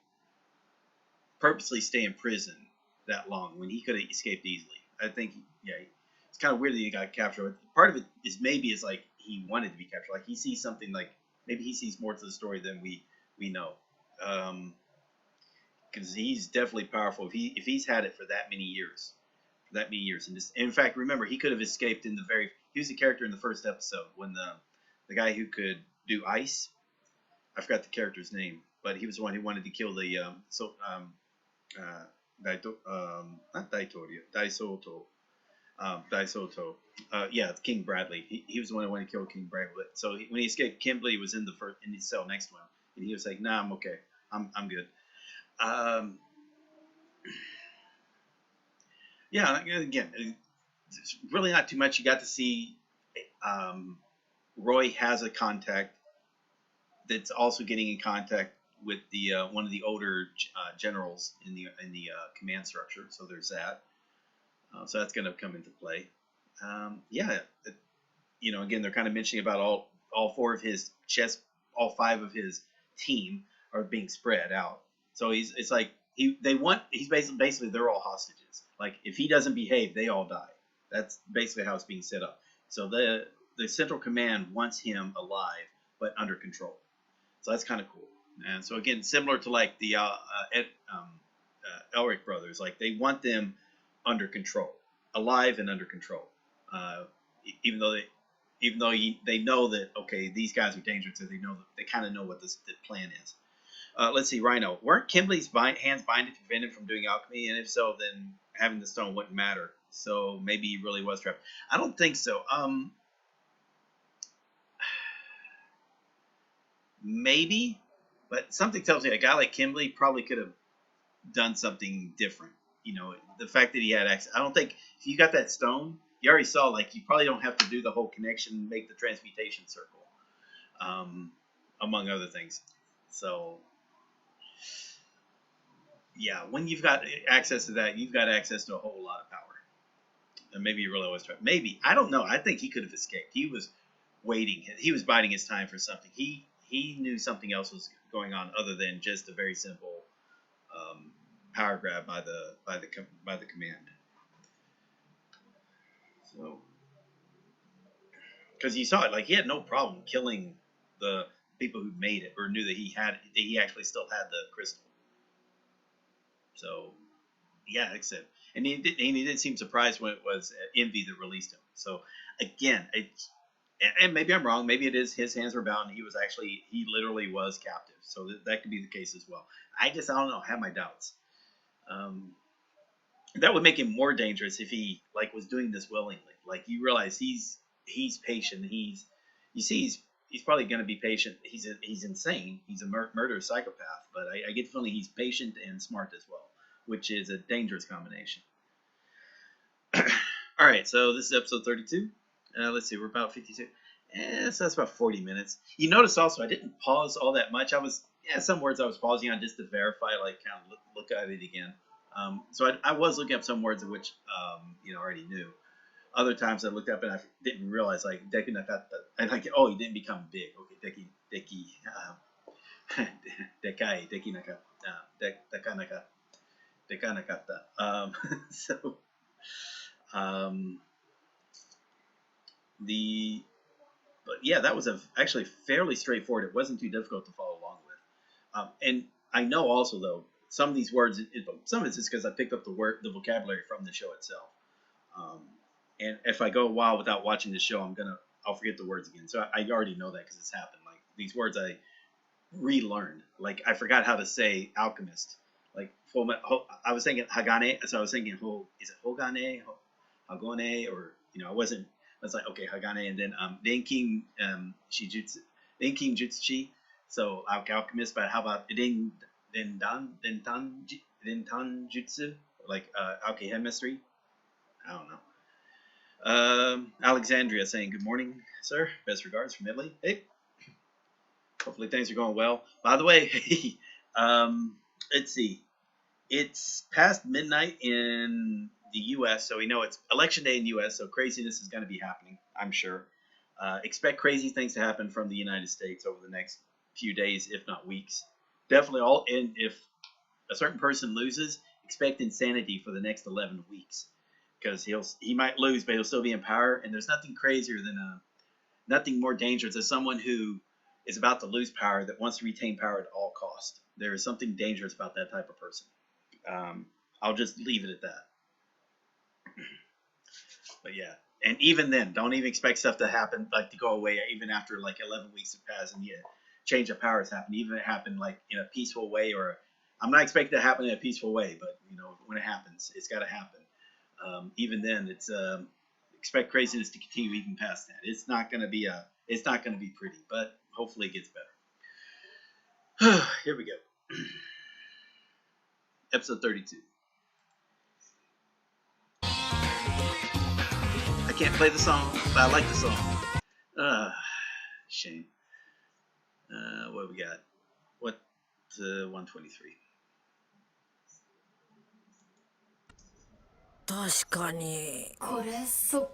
purposely stay in prison that long when he could have escaped easily. I think, it's kind of weird that he got captured. Part of it is maybe it's like he wanted to be captured. Like he sees something like maybe he sees more to the story than we know. Because he's definitely powerful. If he's had it for that many years, and just in fact, remember he could have escaped in he was a character in the first episode when the guy who could do ice I forgot the character's name, but he was the one who wanted to kill the not Daitorio, Daisoto. Yeah, King Bradley. He was the one who wanted to kill King Bradley. So when he escaped, Kimberly was in the cell next to him, and he was like, "Nah, I'm okay. I'm good." Yeah, again, it's really not too much. You got to see Roy has a contact that's also getting in contact with the one of the older generals in the command structure. So there's that. So that's going to come into play. Yeah, again, they're kind of mentioning about all four of his all five of his team are being spread out. So he's basically they're all hostages. Like if he doesn't behave, they all die. That's basically how it's being set up. So the central command wants him alive but under control. So that's kind of cool. And so again, similar to like the Elric brothers, like they want them under control, alive and under control. Even though they know that okay, these guys are dangerous, so they kind of know what the plan is. Let's see, Rhino. Weren't Kimberly's hands binded to prevent him from doing alchemy? And if so, then having the stone wouldn't matter. So maybe he really was trapped. I don't think so. Maybe, but something tells me a guy like Kimberly probably could have done something different. The fact that he had access. I don't think if you got that stone, you already saw like you probably don't have to do the whole connection, make the transmutation circle, among other things. So. Yeah, when you've got access to that, you've got access to a whole lot of power. And maybe he really was trapped. Maybe. I don't know. I think he could have escaped. He was waiting. He was biding his time for something. He knew something else was going on other than just a very simple power grab by the command. So, because you saw it, like he had no problem killing the people who made it or knew that he actually still had the crystal. So, yeah, except, and he didn't seem surprised when it was Envy that released him. So, again, and maybe I'm wrong. Maybe it is his hands were bound. And he literally was captive. So that could be the case as well. I don't know. I have my doubts. That would make him more dangerous if he was doing this willingly. Like you realize he's patient. He's probably going to be patient. He's insane. He's a murderous psychopath. But I get the feeling he's patient and smart as well, which is a dangerous combination. All right, so this is episode 32. Let's see, we're about 52. So that's about 40 minutes. You notice also I didn't pause all that much. Some words I was pausing on just to verify, like kind of look at it again. So I was looking up some words of which I already knew. Other times I looked up and I didn't realize like Deku Nakata, and like he didn't become big. Okay, Deki Nakata. So but yeah, that was actually fairly straightforward. It wasn't too difficult to follow along with. And I know also though some of these words, some of it's just because I picked up the vocabulary from the show itself. And if I go a while without watching the show, I'll forget the words again. So I already know that because it's happened. Like these words I relearned. Like I forgot how to say alchemist. Like I was thinking Hagane, so I was thinking is it Hogane, Hagone, or I wasn't. I was like okay, Hagane, and then Denkin Jutsuchi. So alchemist, but how about Dentan Jutsu, like alchemistry? I don't know. Alexandria saying good morning, sir. Best regards from Italy. Hey, hopefully things are going well. By the way, let's see. It's past midnight in the U.S., so we know it's election day in the U.S., so craziness is going to be happening, I'm sure. Expect crazy things to happen from the United States over the next few days, if not weeks. Definitely and if a certain person loses, expect insanity for the next 11 weeks. Because he might lose, but he'll still be in power. And there's nothing crazier than nothing more dangerous than someone who is about to lose power that wants to retain power at all costs. There is something dangerous about that type of person. I'll just leave it at that. But yeah, and even then, don't even expect stuff to happen, like to go away, even after like 11 weeks have passed. And yeah, change of powers happen, even if it happened like in a peaceful way, or I'm not expecting it to happen in a peaceful way, but you know, when it happens, it's got to happen. Even then, it's expect craziness to continue even past that. It's not going to be pretty, but hopefully it gets better. Here we go. Episode 32. I can't play the song, but I like the song. Shame. What do we got? 123. 確かにこれそっ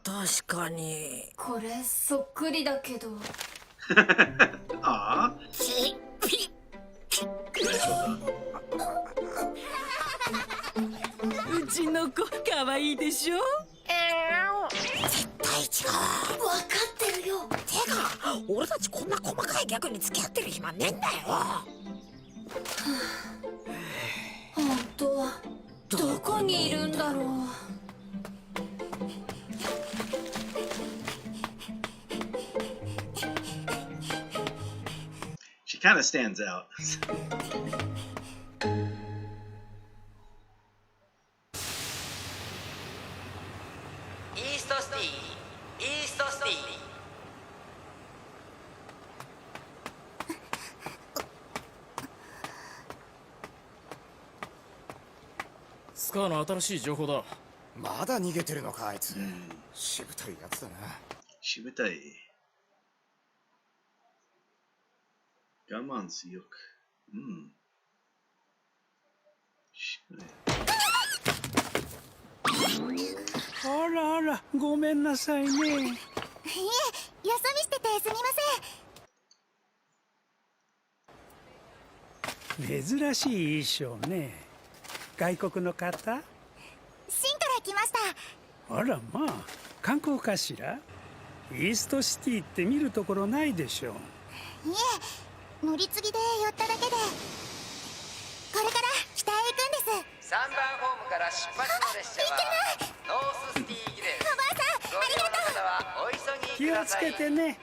確かにこれそっくりだけどああうちの子かわいいでしょ。絶対違う。分かってるよ。てか俺たちこんな細かいギャグに付き合ってる暇ねえんだよ。本当はどこにいるんだろう。She kind of stands out. East City, East City. スカーの新しい情報だ。まだ逃げてるのかあいつ。しぶといやつだな。しぶとい。我慢強く。うん。あらあら、ごめんなさいね。いえ、よそ見しててすみません。珍しい衣装ね。外国の方？シンから来ました。あらまあ、観光かしら？イーストシティって見るところないでしょう。いえ、乗り継ぎで寄っただけで。これから北へ行くんです。3番ホームから出発の列車はノースシティギレル。おばあさん、ありがとう。ご利用の方はお急ぎ気をつください。けてね。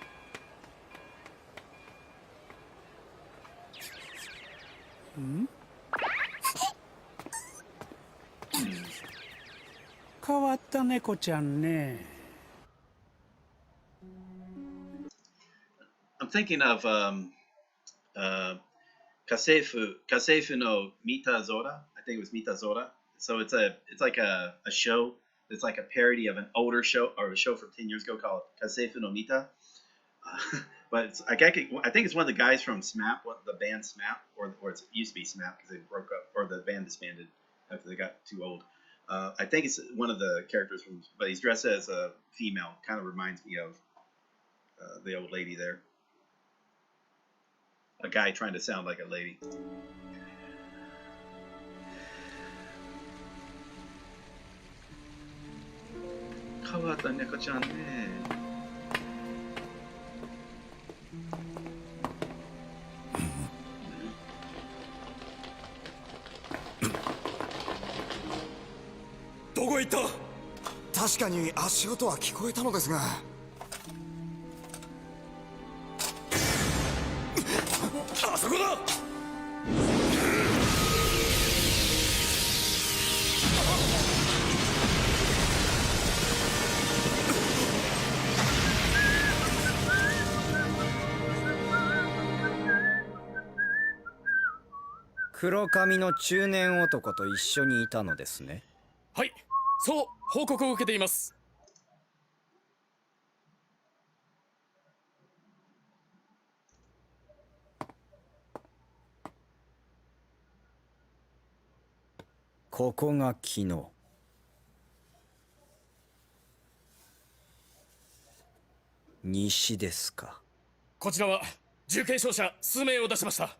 ん？変わった猫ちゃんね。I'm thinking of Kasefu no Mitazora. I think it was Mitazora. So it's like a show that's like a parody of an older show or a show from 10 years ago called Kasefu no Mita. But it's, I think it's one of the guys from SMAP, the band SMAP, or it used to be SMAP because they broke up, or the band disbanded after they got too old. I think it's one of the characters from, but he's dressed as a female. Kind of reminds me of the old lady there. A guy trying to sound like a lady. Kawata neko-chan ne. Dogo行った？確かに足音は聞こえたのですが。あそこだ！黒髪の中年男と一緒にいたのですね。はい、そう報告を受けています。ここが昨日。西ですか。こちらは重軽傷者数名を出しました。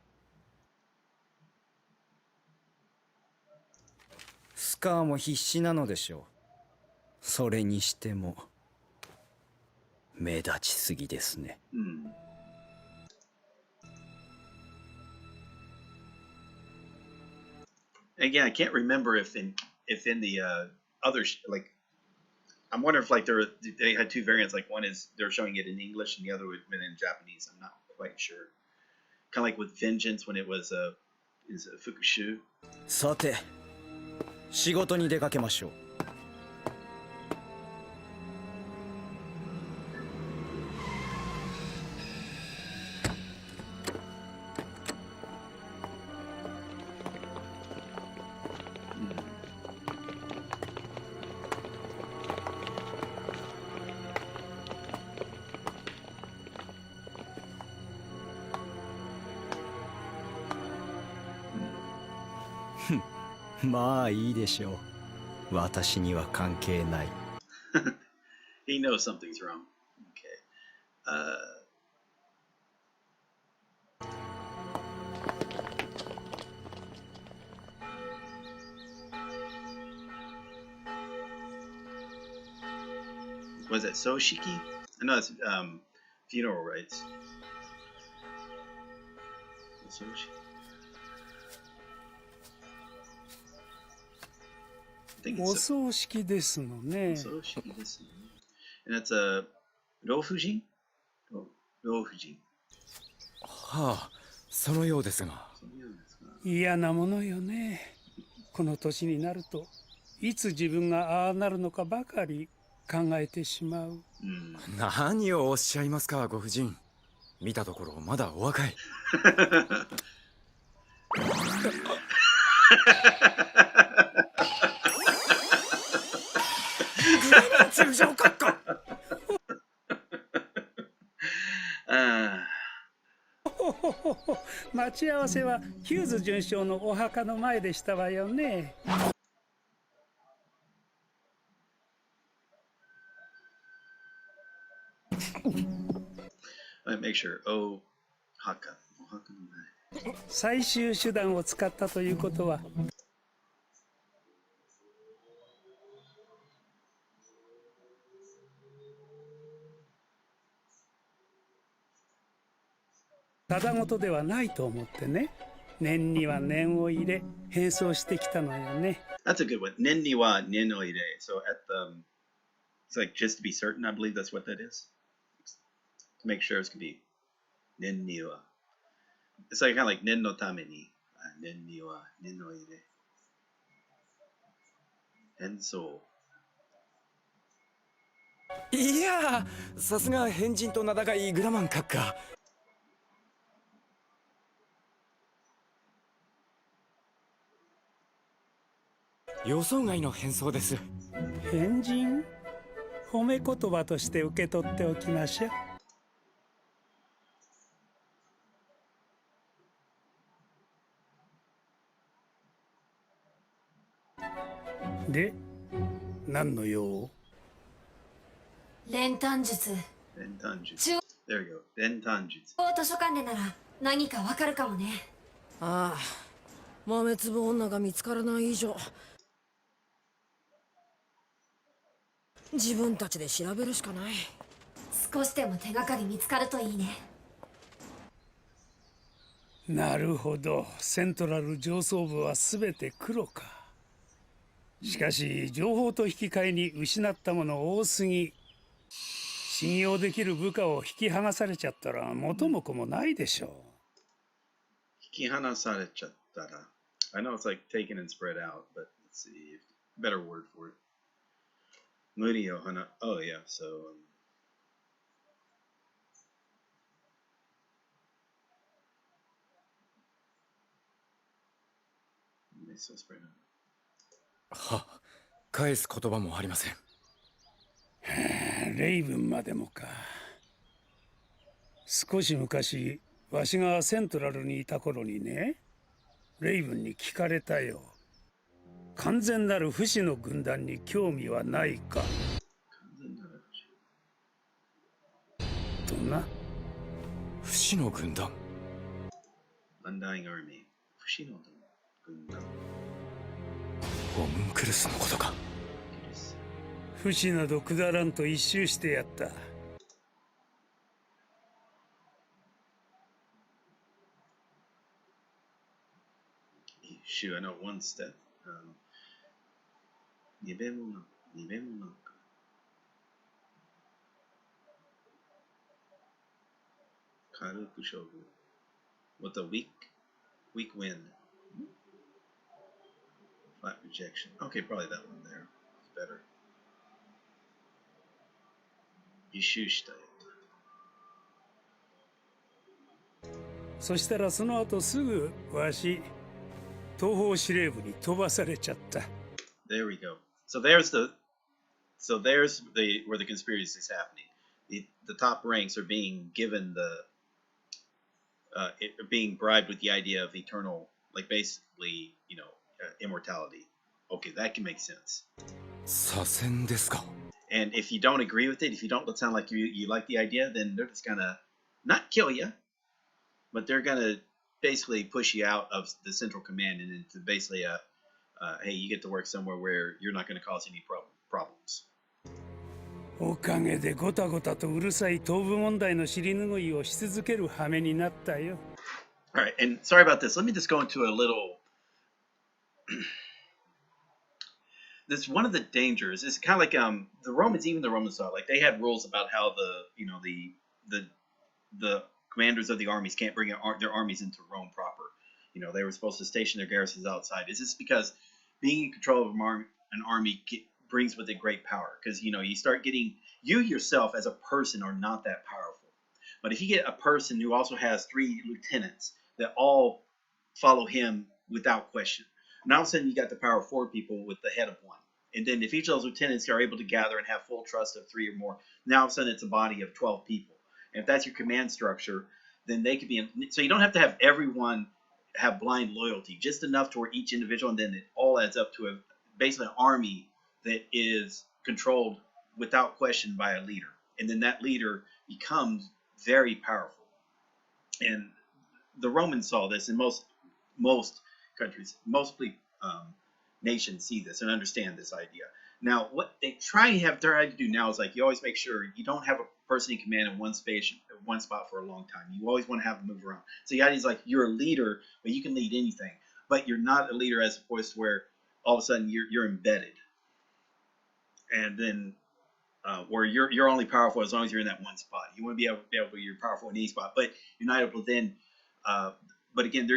スカーも必死なのでしょう。それにしても目立ちすぎですね。Again, I can't remember if in the like I'm wondering if like they had two variants. Like one is they're showing it in English and the other would have been in Japanese. I'm not quite sure. Kind of like with Vengeance when it was is a Fukushu. さて、仕事に出かけましょう。まあいいでしょう。私には関係ない。He knows something's wrong. Okay. Was that Soshiki? I know it's funeral rites. Soshiki. I think お it's 葬式ですのね。 Soshikiですね。And that's a Rofujin? Rofujin. はあ、そのようですが。嫌なものよね。この年になるといつ自分がああなるのかばかり考えてしまう。何をおっしゃいますか、ご婦人。見たところまだお若い。中将閣下。待ち合わせはヒューズ准将のお墓の前でしたわよね。Make sure. Oh, Haka. 最終手段を使ったということは。ただごとではないと思ってね。念には念を入れ変装してきたのよね。That's a good one. Nen ni wa nen o ire. So at the, it's like just to be certain. I believe that's what that is. To make sure it's gonna be nen ni wa. It's like kind of like nen no tame ni. Nen ni wa nen o ire. And so. いや、さすが変人と名高いグラマン閣下。予想外の変装です。変人？褒め言葉として受け取っておきましょう。で、何の用？練炭術。練炭術。There we go. 練炭術。図書館でなら何かわかるかもね。ああ、豆粒女が見つからない以上自分たちで調べるしかない。少しでも手がかり見つかるといいね。なるほど。セントラル上層部は全て黒か。しかし情報と引き換えに失ったもの多すぎ。信用できる部下を引き離されちゃったら元も子もないでしょう。引き離されちゃったら。I know it's like taken and spread out, but let's see. Better word for it. 無理を離。Oh yeah, so. So は、返す言葉もありません。レイブンまでもか。少し昔わしがセントラルにいた頃にね、レイブンに聞かれたよ。完全なる不死の軍団に興味はないかとな。不死の軍団。Undying Army。不死の軍団。ホムンクルスのことか。不死などくだらんと一周してやった。Shoot, I know one step. Nibemono. Karuku shogu. With a weak wind. Flat rejection. Okay, probably that one there. It's better. Yushushita. そしたらその後すぐわし東方司令部に飛ばされちゃった。 There we go. So there's the where the conspiracy is happening. The top ranks are being given being bribed with the idea of eternal, like basically, immortality. Okay, that can make sense. 左遷ですか。 And if you don't agree with it, if you don't sound like you like the idea, then they're just gonna not kill you, but they're gonna basically push you out of the central command and into basically hey, you get to work somewhere where you're not going to cause any problems. おかげでごたごたとうるさい東部問題の尻拭いをし続ける羽目になったよ。 All right, and sorry about this. Let me just go into a little. This one of the dangers is kind of like the Romans, even the Romans saw, like they had rules about how the commanders of the armies can't bring their armies into Rome proper. They were supposed to station their garrisons outside. Is this because being in control of an army brings with it great power? Because you start getting, you yourself as a person are not that powerful, but if you get a person who also has 3 lieutenants that all follow him without question, now all of a sudden you got the power of 4 people with the head of 1. And then if each of those lieutenants are able to gather and have full trust of 3 or more, now all of a sudden it's a body of 12 people. And if that's your command structure, then they could be so you don't have to have everyone have blind loyalty, just enough toward each individual, and then it all adds up to basically an army that is controlled without question by a leader. And then that leader becomes very powerful. And the Romans saw this, and most countries, mostly nations see this and understand this idea. Now, what they tried to do now is like you always make sure you don't have a person in command in one spot for a long time. You always want to have them move around. So the idea is like you're a leader, but you can lead anything. But you're not a leader as opposed to where all of a sudden you're embedded, and then where you're only powerful as long as you're in that one spot. You want to be able to you're powerful in any spot, but you're not able to then. But again,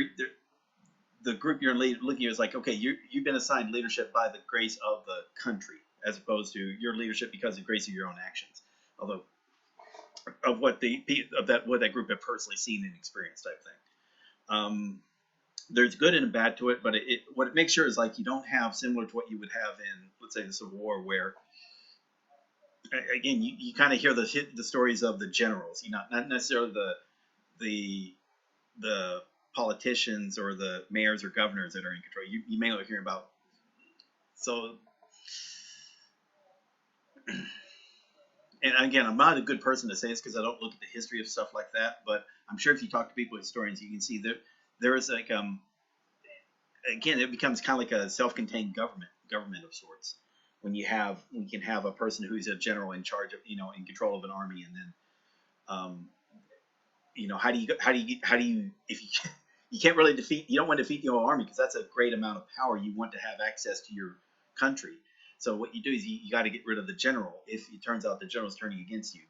the group you're looking at is like, okay, you've been assigned leadership by the grace of the country, as opposed to your leadership because of the grace of your own actions. Although of what that group have personally seen and experienced type thing. There's good and bad to it, but what it makes sure is like you don't have similar to what you would have in, let's say, the Civil War, where again you kind of hear the stories of the generals, not necessarily the politicians or the mayors or governors that are in control. You may not hear about. So, and again, I'm not a good person to say this because I don't look at the history of stuff like that, but I'm sure if you talk to people, historians, you can see that there is like again, it becomes kind of like a self-contained government of sorts when you can have a person who's a general in charge of in control of an army, and then how do you if you can't really you don't want to defeat the whole army because that's a great amount of power. You want to have access to your country. So what you do is you got to get rid of the general if it turns out the general's turning against you.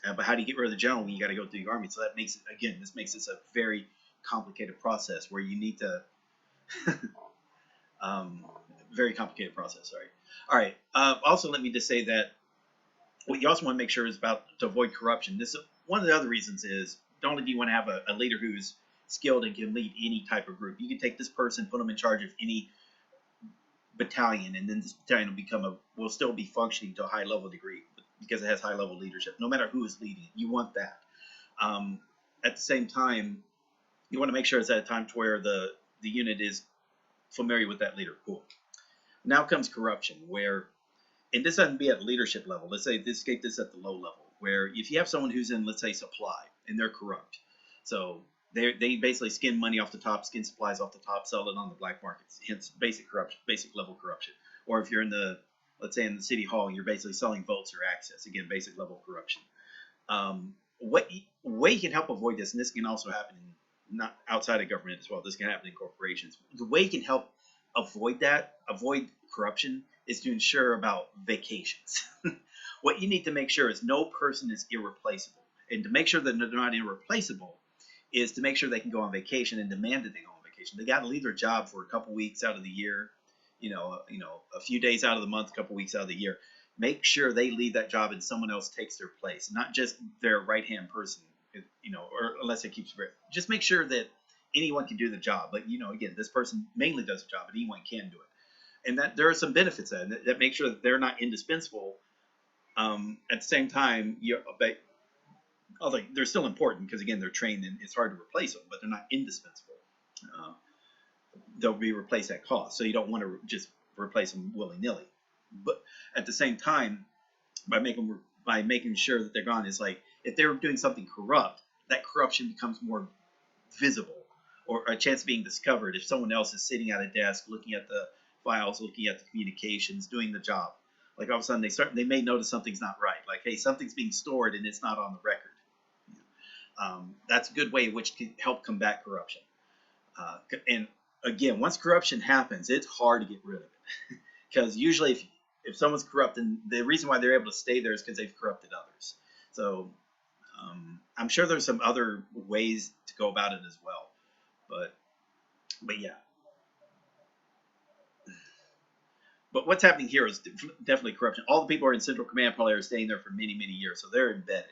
But how do you get rid of the general when you got to go through the army? So that makes it, again, this makes this a very complicated process where you need to very complicated process. Sorry. All right. Also, let me just say that what you also want to make sure is to avoid corruption. This one of the other reasons is not only do you want to have a leader who's skilled and can lead any type of group. You can take this person, put them in charge of any battalion, and then this battalion will still be functioning to a high level degree because it has high level leadership. No matter who is leading it, you want that. At the same time, you want to make sure it's at a time to where the unit is familiar with that leader. Cool. Now comes corruption, where, and this doesn't be at leadership level. Let's say this at the low level, where if you have someone who's in, let's say, supply, and they're corrupt, so they basically skin money off the top, skin supplies off the top, sell it on the black markets. Hence basic corruption, basic level corruption. Or if you're in let's say in the city hall, and you're basically selling votes or access. Again, basic level corruption. What way you can help avoid this, and this can also happen not outside of government as well. This can happen in corporations. The way you can help avoid corruption, is to ensure about vacations. What you need to make sure is no person is irreplaceable. And to make sure that they're not irreplaceable is to make sure they can go on vacation and demand that they go on vacation. They got to leave their job for a couple weeks out of the year, a few days out of the month, a couple weeks out of the year. Make sure they leave that job and someone else takes their place, not just their right-hand person, or unless it keeps it. Just make sure that anyone can do the job. But, again, this person mainly does the job, but anyone can do it. And that there are some benefits that make sure that they're not indispensable. At the same time, although they're still important because, again, they're trained and it's hard to replace them, but they're not indispensable. They'll be replaced at cost. So you don't want to just replace them willy-nilly. But at the same time, by making sure that they're gone, is like if they're doing something corrupt, that corruption becomes more visible or a chance of being discovered if someone else is sitting at a desk looking at the files, looking at the communications, doing the job. Like all of a sudden they may notice something's not right. Like, hey, something's being stored and it's not on the record. That's a good way in which can help combat corruption. And again, once corruption happens, it's hard to get rid of it. Because usually if someone's corrupt, and the reason why they're able to stay there is because they've corrupted others. So I'm sure there's some other ways to go about it as well. But yeah. But what's happening here is definitely corruption. All the people who are in Central Command probably are staying there for many, many years. So they're embedded.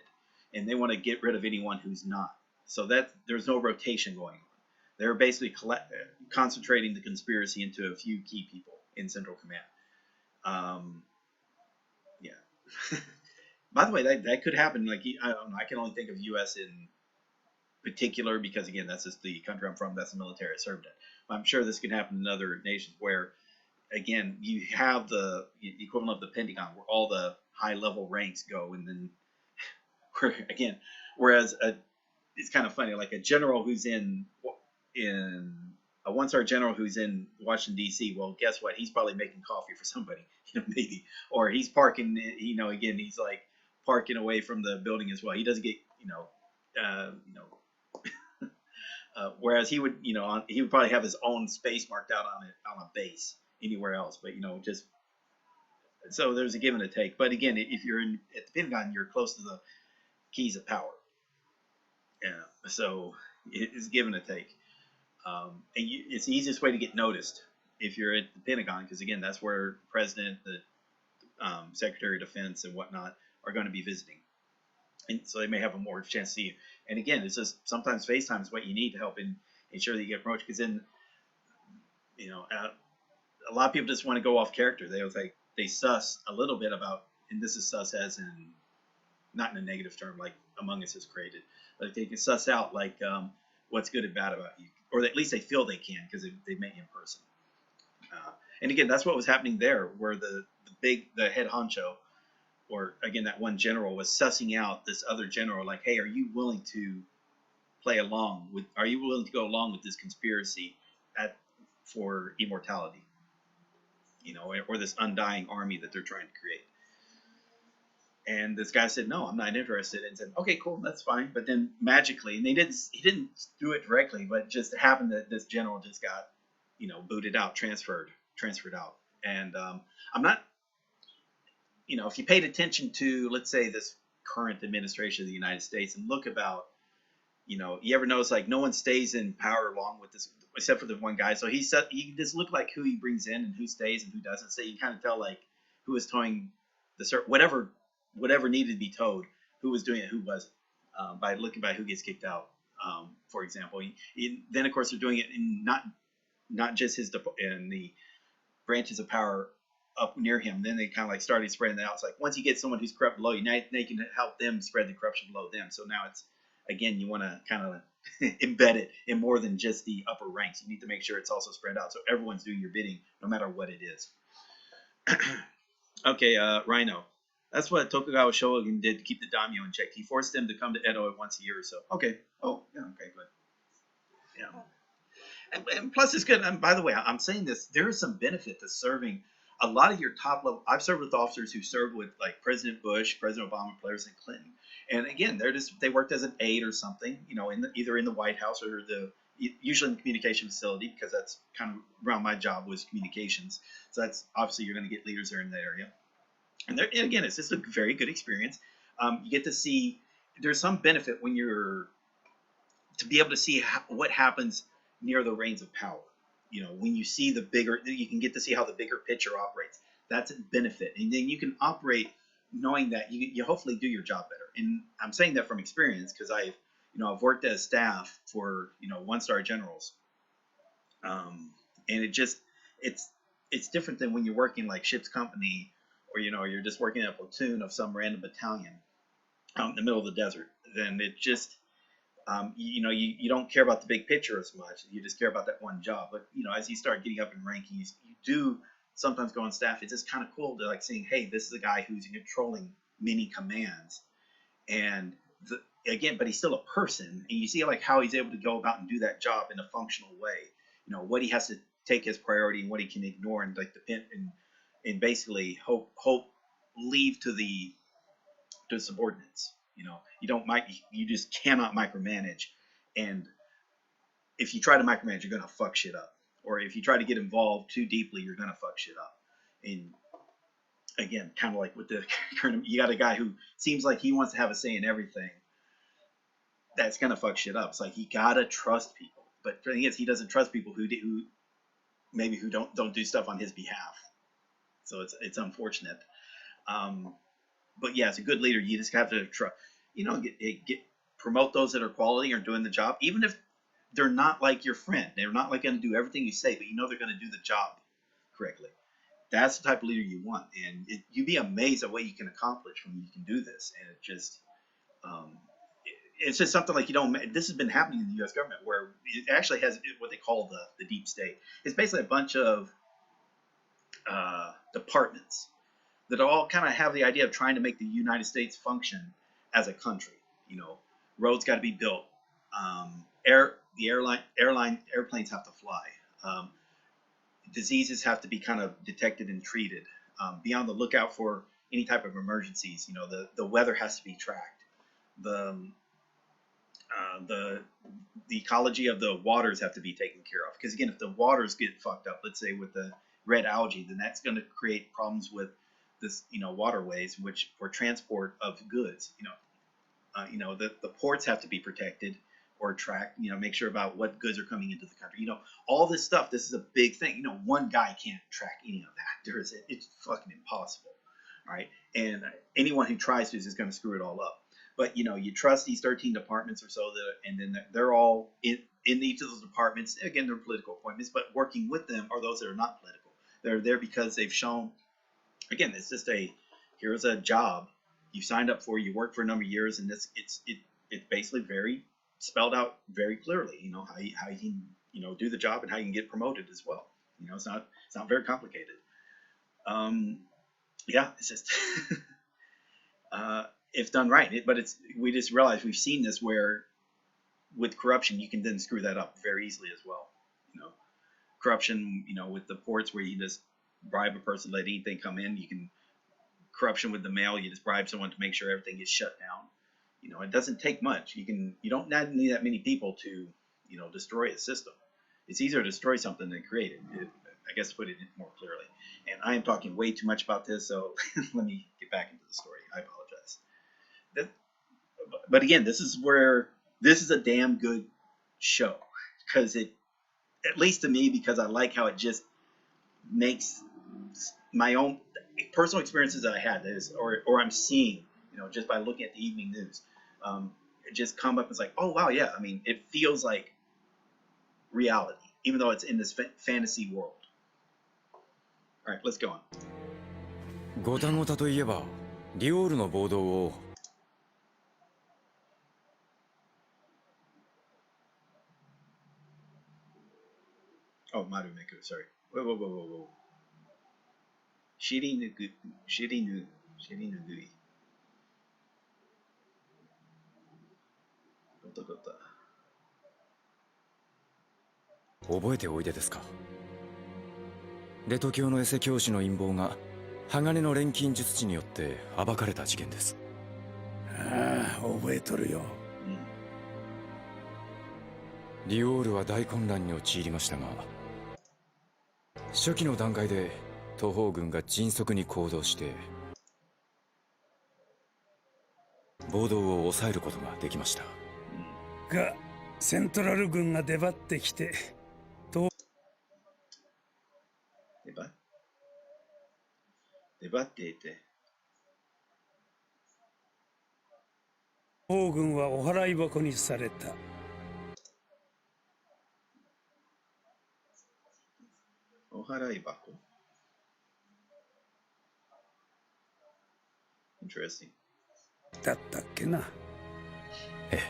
And they want to get rid of anyone who's not. So that there's no rotation going on. They're basically concentrating the conspiracy into a few key people in Central Command. Yeah. By the way, that could happen. Like, I don't know. I can only think of U.S. in particular because, again, that's just the country I'm from. That's the military I served in. I'm sure this can happen in other nations where, again, you have the equivalent of the Pentagon where all the high-level ranks go, and then, whereas it's kind of funny, like a general who's in a one-star general who's in Washington, D.C., well, guess what? He's probably making coffee for somebody, maybe. Or he's parking, again, he's like parking away from the building as well. He doesn't get, whereas he would, he would probably have his own space marked out on a base anywhere else. But, just, so there's a give and a take. But again, if you're at the Pentagon, you're close to the keys of power. Yeah, so it's give and a take. It's the easiest way to get noticed if you're at the Pentagon, because again, that's where the president, the Secretary of Defense, and whatnot are going to be visiting, and so they may have a more chance to see you. And again, it's just sometimes FaceTime is what you need to help ensure that you get approached, because then, a lot of people just want to go off character. They suss a little bit about, and this is suss as in not in a negative term like Among Us has created, but they can suss out like what's good and bad about you. Or at least they feel they can because they met you in person. And again, that's what was happening there, where the head honcho, or again, that one general was sussing out this other general, like, hey, are you willing to are you willing to go along with this conspiracy for immortality? Or this undying army that they're trying to create. And this guy said, no, I'm not interested, and said, okay, cool, that's fine. But then magically, and he didn't do it directly, but just happened that this general just got, booted out, transferred out. And I'm not, if you paid attention to, let's say, this current administration of the United States and look about, you ever notice like no one stays in power long with this, except for the one guy. So he just looked like who he brings in and who stays and who doesn't. So you kind of tell like who is towing whatever needed to be towed, who was doing it, who wasn't, by looking by who gets kicked out, for example. Then, of course, they're doing it in not just in the branches of power up near him. Then they kind of like started spreading that out. It's like once you get someone who's corrupt below you, now you can help them spread the corruption below them. So now it's, again, you want to kind of embed it in more than just the upper ranks. You need to make sure it's also spread out so everyone's doing your bidding, no matter what it is. Okay, Rhino. That's what Tokugawa Shogun did to keep the daimyo in check. He forced them to come to Edo once a year or so. Okay. Oh, yeah. Okay, good. Yeah. And plus, it's good. And by the way, I'm saying this. There is some benefit to serving a lot of your top level. I've served with officers who served with like President Bush, President Obama, President Clinton. And again, they worked as an aide or something, either in the White House or the usually in the communication facility, because that's kind of around my job was communications. So that's obviously you're going to get leaders there in that area. And again, it's just a very good experience. You get to see, there's some benefit when you're, to be able to see what happens near the reins of power. You know, when you see the bigger, you can get to see how the bigger picture operates. That's a benefit. And then you can operate knowing that you hopefully do your job better. And I'm saying that from experience because I've worked as staff for, one-star generals. And it's different than when you're working like ship's company or, you're just working in a platoon of some random battalion out in the middle of the desert. Then it just, you don't care about the big picture as much. You just care about that one job. But, as you start getting up in rank, you do sometimes go on staff. It's just kind of cool to like seeing, hey, this is a guy who's controlling many commands. And but he's still a person. And you see like how he's able to go about and do that job in a functional way. What he has to take as priority and what he can ignore and like depend and basically hope leave to the subordinates. You just cannot micromanage. And if you try to micromanage, you're gonna fuck shit up. Or if you try to get involved too deeply, you're gonna fuck shit up. And again, kind of like with the current, you got a guy who seems like he wants to have a say in everything. That's gonna fuck shit up. It's like you gotta trust people. But the thing is, he doesn't trust people who don't do stuff on his behalf. So it's unfortunate. But yeah, as a good leader, you just have to try, promote those that are quality or doing the job, even if they're not like your friend. They're not like going to do everything you say, but they're going to do the job correctly. That's the type of leader you want, and you'd be amazed at what you can accomplish when you can do this. And it's just something like this has been happening in the U.S. government, where it actually has what they call the deep state. It's basically a bunch of departments that all kind of have the idea of trying to make the United States function as a country. Roads got to be built. Airplanes have to fly. Diseases have to be kind of detected and treated. Be on the lookout for any type of emergencies. The weather has to be tracked. The ecology of the waters have to be taken care of. Because again, if the waters get fucked up, let's say with the red algae, then that's going to create problems with this, waterways, which for transport of goods, the ports have to be protected or tracked, make sure about what goods are coming into the country. All this stuff, this is a big thing. One guy can't track any of that. It's fucking impossible. All right. And anyone who tries to is just going to screw it all up. But, you trust these 13 departments or so, and then they're all in each of those departments. Again, they're political appointments, but working with them are those that are not political. They're there because they've shown, again, it's just here's a job you signed up for, you worked for a number of years, and it's basically very spelled out very clearly, how you can, do the job and how you can get promoted as well. It's not very complicated. Yeah, it's just, if done right, but we just realized we've seen this where with corruption, you can then screw that up very easily as well. Corruption, with the ports where you just bribe a person, let anything come in. You can corruption with the mail. You just bribe someone to make sure everything is shut down. It doesn't take much. You don't need that many people to, destroy a system. It's easier to destroy something than create it. I guess to put it more clearly. And I am talking way too much about this, so let me get back into the story. I apologize. But again, this is a damn good show because at least to me, because I like how it just makes my own personal experiences that I had, or I'm seeing, just by looking at the evening news, it just come up and it's like, oh wow, yeah. I mean, it feels like reality, even though it's in this fantasy world. All right, let's go on. ごたごたといえば、ディオールの暴動を。Oh, Marumeku, sorry. Whoa. Shirinugui. 覚えておいでですか。レト教のエセ教師の陰謀が鋼の錬金術師によって暴かれた事件です。ああ、覚えとるよ。リオールは大混乱に陥りましたが、初期の段階で東方軍が迅速に行動して暴動を抑えることができました。がセントラル軍が出張ってきて出張っていて東方軍はお払い箱にされた。お払い箱 Interesting だったっけな。ええ。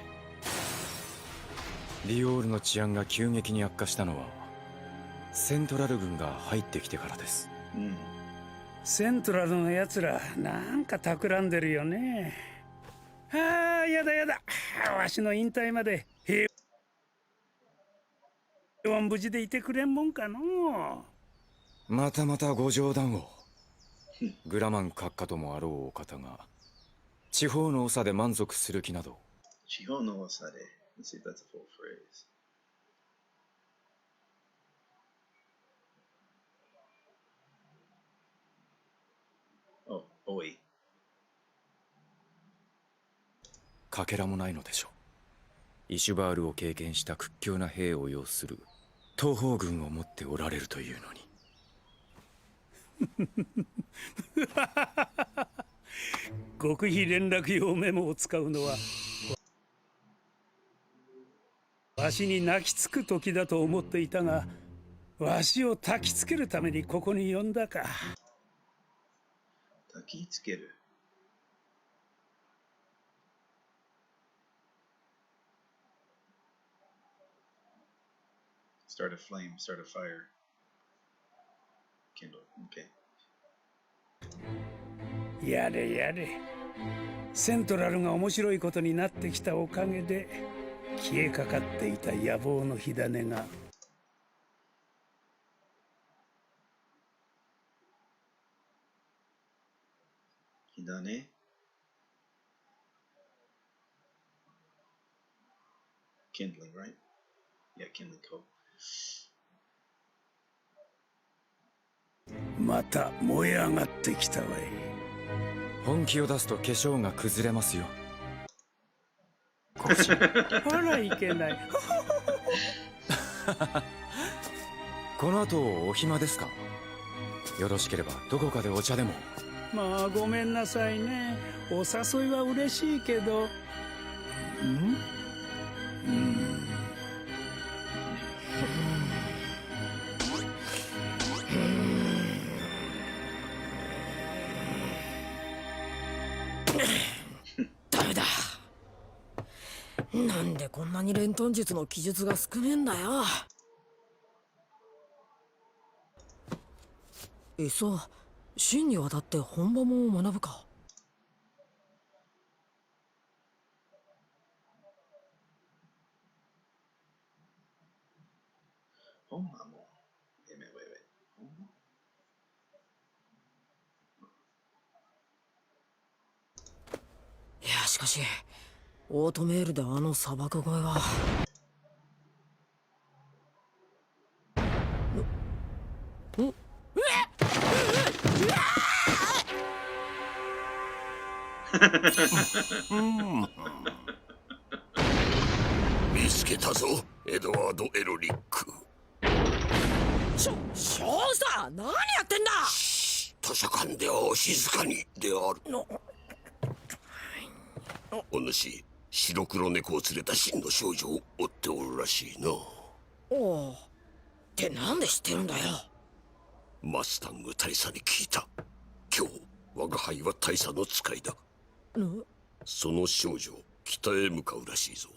リオールの治安が急激に悪化したのはセントラル軍が入ってきてからです。セントラルのやつらなんか企んでるよね。ああ、やだやだ。わしの引退まで平穏無事でいてくれんもんかの。またまたご冗談を。グラマン閣下ともあろうお方が地方の長で満足する気など。地方の長で Let's see if that's a full phrase. Oh, boy. かけらもないのでしょう。イシュバールを経験した屈強な兵を要する東方軍を持っておられるというのに。極秘連絡用メモを使うのはわしに泣きつく時だと思っていたが、わしを焚きつけるためにここに呼んだか。焚きつける。Start a flame, start a fire. Kindle. Okay. やれやれ。セントラルが面白いことになってきたおかげで消えかかっていた野望の火種が。火種 Kindling, right? Yeah, kindling coal. また燃え上がってきたわい。本気を出すと化粧が崩れますよ。あらいけない。この後お暇ですか？よろしければどこかでお茶でも。まあごめんなさいね。お誘いは嬉しいけど。ダメだ。なんでこんなに連遁術の記述が少ねえんだよ。そう、真にわたって本場も学ぶか。本場も。いや、しかしオートメールであの砂漠声は。見つけたぞ、エドワード・エロリック。少佐、何やってんだ。図書館ではお静かにである。お主、白黒猫を連れた真の少女を追っておるらしいな。おお。ってなんで知ってるんだよ。マスタング大佐に聞いた。今日我が輩は大佐の使いだ。その少女、北へ向かうらしいぞ。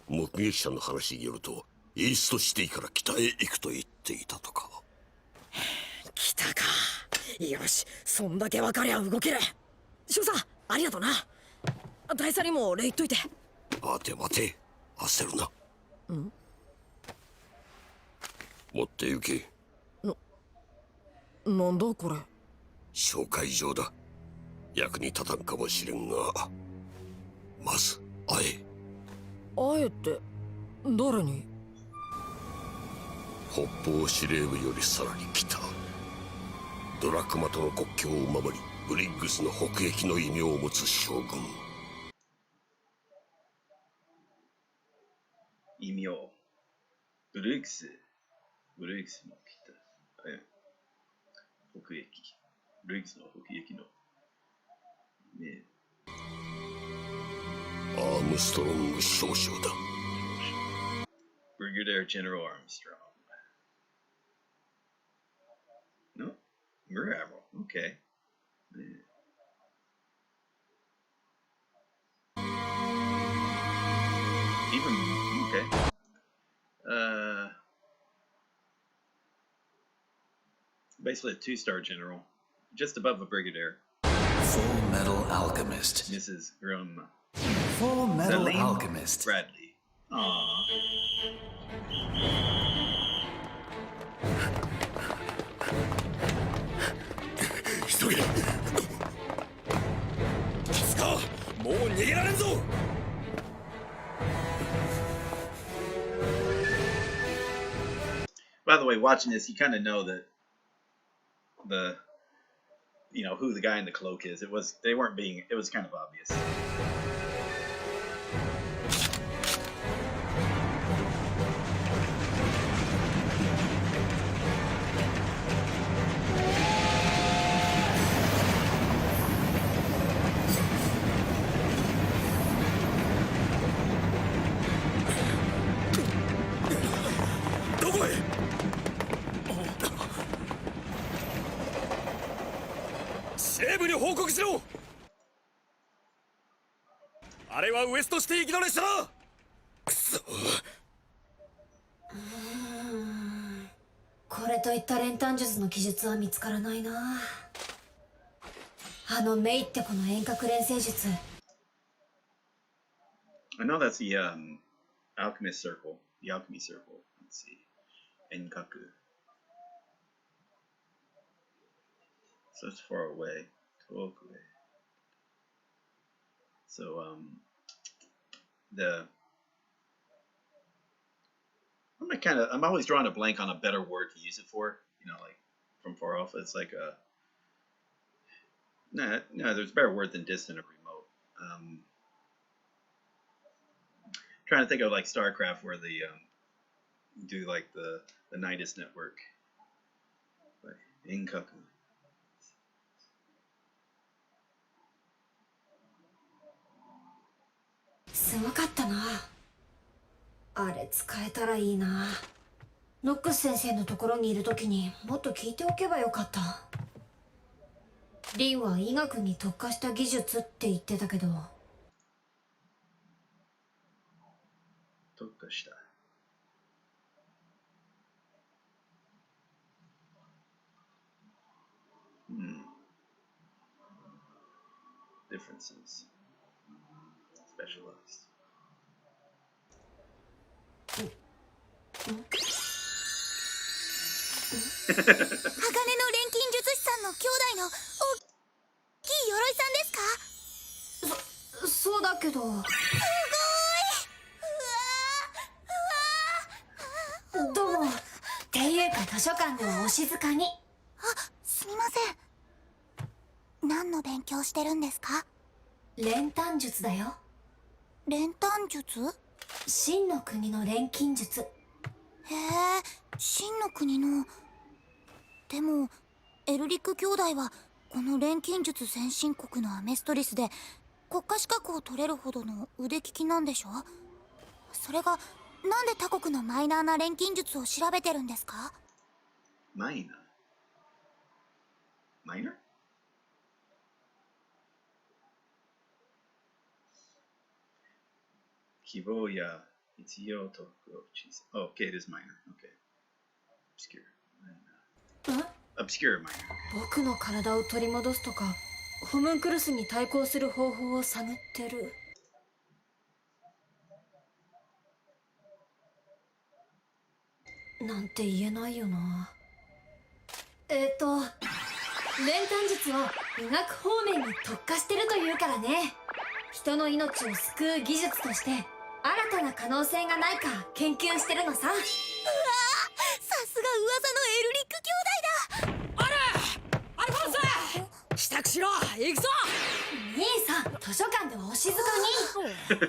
目撃者の話によると、イーストシティから北へ行くと言っていたとか。北か。よし、そんだけ分かりゃ動ける。少佐、ありがとな。大佐にも礼言っといて。待て待て、焦るな。持って行け。なんだこれ。紹介状だ。役に立たんかもしれんが、まず会え。会えって誰に？北方司令部よりさらに北、ドラクマとの国境を守りブリッグスの北域の異名を持つ将軍。異名ブリッグスの北、北域、ブリッグスの北域のね、アームストロング少将だ。Brigadier General Armstrong. No? Rear Admiral. Okay. Yeah. Even okay. Basically a 2-star general, just above a brigadier. Fullmetal Alchemist. Mrs. Hiromu. Fullmetal Alchemist. Bradley. Aww. 急げ。つか、もう逃げられんぞ。By the way, watching this, you kind of know that who the guy in the cloak is. It was kind of obvious. .これといった練炭術の記述は見つからないな。あのメイってこの遠隔連星術。I know that's the alchemist circle, the alchemy circle. Let's see, Enkaku. So it's far away. Tokue. So I'm always drawing a blank on a better word to use it for. Like from far off. It's like no, there's a better word than distant or remote. Trying to think of like StarCraft where they do like the Nidus network. Like Inkaku. すごかったな。あれ使えたらいいな。ノックス先生のところにいるときにもっと聞いておけばよかった。リンは医学に特化した技術って言ってたけど。特化した。Differences. Specialized. 鋼の錬金術師さんの兄弟の大きい鎧さんですか？そうだけど。すごい。どうも。っていうか図書館ではお静かに。あ、すみません。何の勉強してるんですか？練炭術だよ。練炭術？真の国の錬金術。へえ、真の国の。でもエルリック兄弟はこの錬金術先進国のアメストリスで国家資格を取れるほどの腕利きなんでしょ？それがなんで他国のマイナーな錬金術を調べてるんですか？マイナー？マイナー？希望や必要と小さい。Oh, okay, it is minor. Okay. Obscure. Obscure minor. 僕の体を取り戻すとか、ホムンクルスに対抗する方法を探ってる。なんて言えないよな。練炭術は医学方面に特化してるというからね。人の命を救う技術として新かな可能性がないか研究してるのさ。うわー、さすが噂のエルリック兄弟だ。アルフォンス、支度しろ、行くぞ。兄さん、図書館ではお静かに。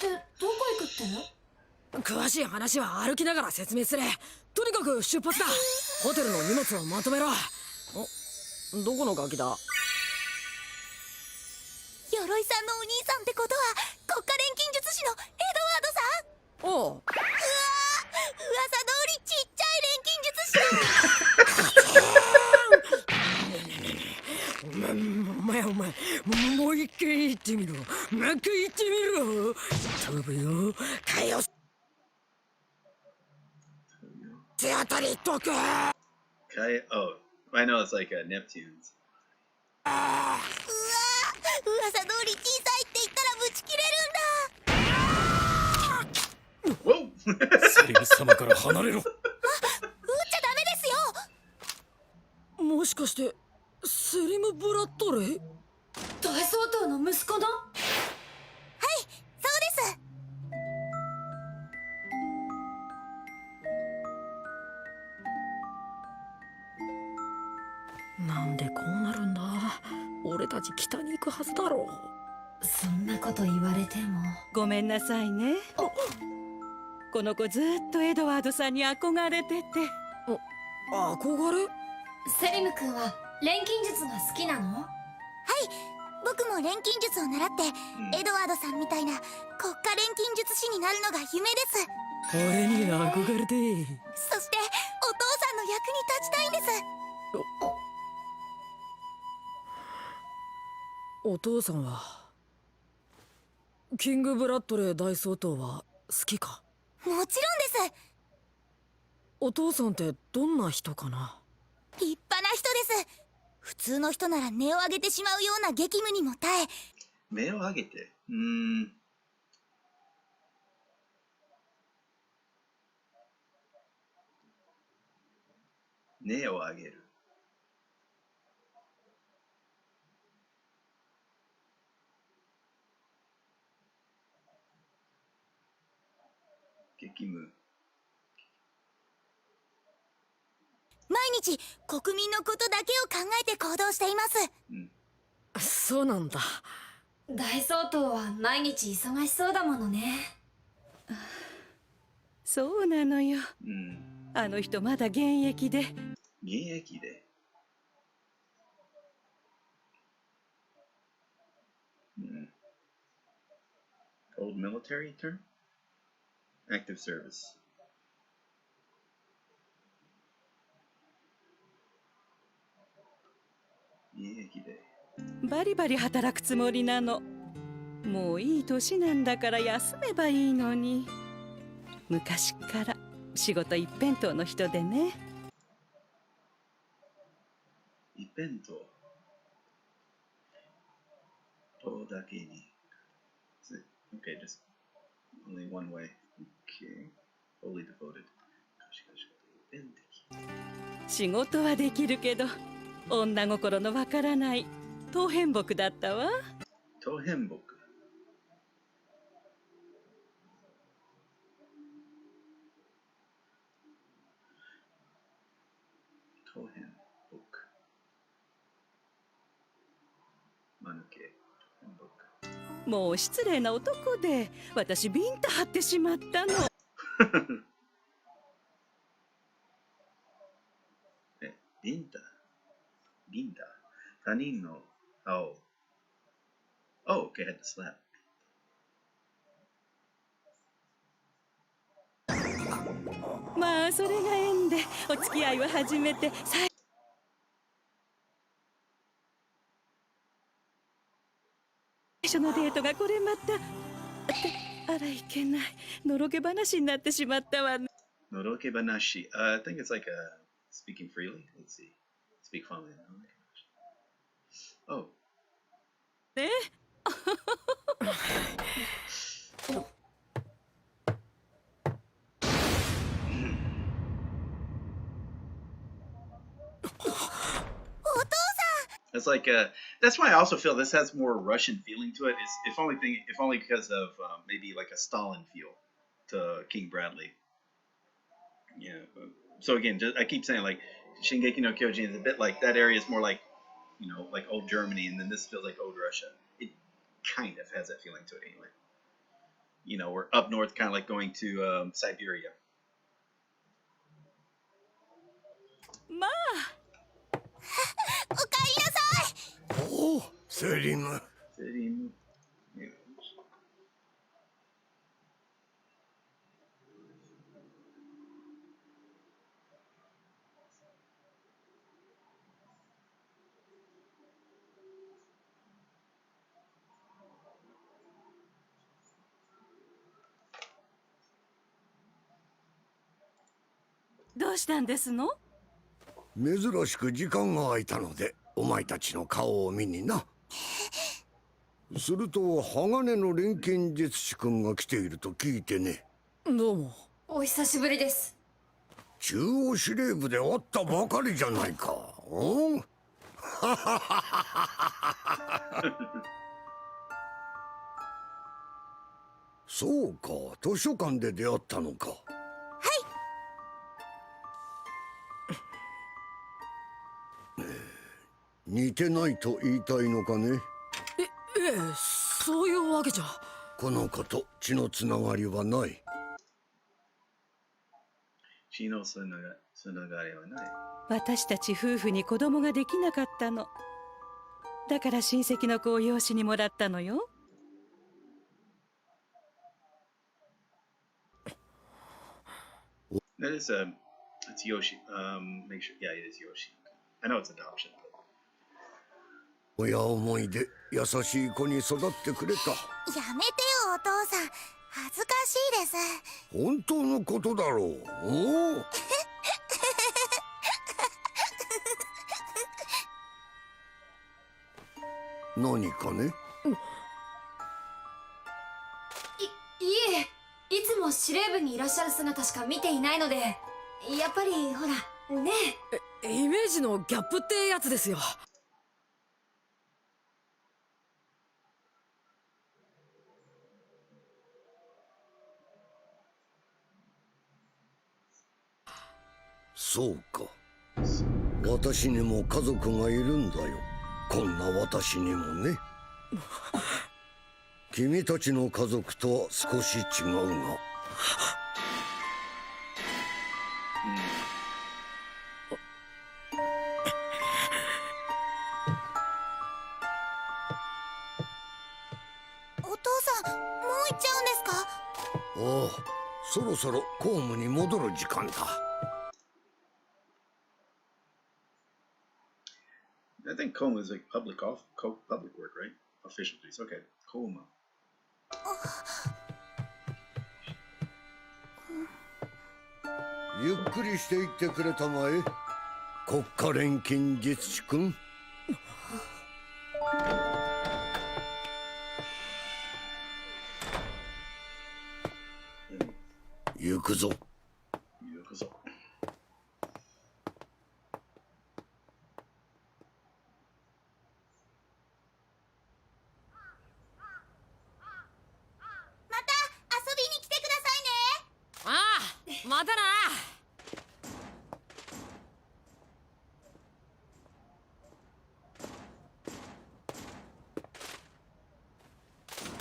で、どこ行くって？詳しい話は歩きながら説明する。とにかく出発だ。ホテルの荷物をまとめろ。どこのガキだ？鎧さんのお兄さんってことは国家錬金術師のエドワードさん。おう。うわー、噂通りちっちゃい錬金術師だ。お前もう一回言ってみろ。もう一回言ってみろ。飛ぶよ、かよ。手当たりとく。Oh, I know it's like Neptune's. うわー、噂通り小さいって言ったらブチ切れるんだ。セリム様から離れろ。撃っちゃダメですよ。もしかしてセリム・ブラッドレー？大総統の息子の？はい、そうです。なんでこうなるんだ。俺たち北に行くはずだろう。そんなこと言われても。ごめんなさいね。この子ずっとエドワードさんに憧れてて。憧れ？セリム君は錬金術が好きなの？はい、僕も錬金術を習ってエドワードさんみたいな国家錬金術師になるのが夢です。俺に憧れて。そしてお父さんの役に立ちたいんです。お父さんはキング・ブラッドレー大総統は好きか？もちろんです。お父さんってどんな人かな？立派な人です。普通の人なら音を上げてしまうような激務にも耐え。目を上げて。根を上げる。激務。毎日国民のことだけを考えて行動しています。そうなんだ。大総統は毎日忙しそうだものね。そうなのよ。あの人まだ現役で。現役で。Old military term? Active service. 現役で。バリバリ働くつもりなの。もういい年なんだから休めばいいのに。昔から仕事一辺倒の人でね。一辺倒。とだけに。Okay, just only one way. Okay. Fully devoted. 仕事はできるけど女心のわからない当変木だったわ。当変木。当変木。間抜け。もう失礼な男で私ビンタ張ってしまったの。ビンタ他人のOh, okay, I had to slap. まあそれが縁でお付き合いは初めて最初のデートがこれまたあらいけないのろけ話になってしまったわね。のろけ話。I think it's like speaking freely. Let's see. Speak funnily. Oh. ね。It's like that's why I also feel this has more Russian feeling to it. If only because of maybe like a Stalin feel. King Bradley. Yeah. So again, I keep saying like Shingeki no Kyojin is a bit like that area is more like, you know, like old Germany, and then this feels like old Russia. It kind of has that feeling to it anyway. You know, we're up north, kind of like going to Siberia. まあ。おかえりなさい。おお、セリム。セリム。どうしたんですの？珍しく時間が空いたのでお前たちの顔を見にな。すると鋼の錬金術師君が来ていると聞いてね。どうも。お久しぶりです。中央司令部で会ったばかりじゃないか。おんそうか、図書館で出会ったのか。似てないと言いたいのかね。ええ、そういうわけじゃ。この子と血のつながりはない。血のつながりはない。私たち夫婦に子供ができなかったの。だから親戚の子を養子にもらったのよ。That is it's Yoshi. Make sure, yeah, it is Yoshi. I know it's adoption. 親思いで優しい子に育ってくれた。やめてよお父さん、恥ずかしいです。本当のことだろう。おお。何かね。いえ、いつも司令部にいらっしゃる姿しか見ていないので、やっぱりほらねえ、イメージのギャップってやつですよ。そうか。私にも家族がいるんだよ。こんな私にもね。君たちの家族とは少し違うが。お父さん、もう行っちゃうんですか？おう、そろそろ公務に戻る時間だ。I think coma is like public work, right? Official duties. Okay, coma. ゆっくりしていってくれたまえ。国家錬金術師君。行くぞ。行くぞ。またな。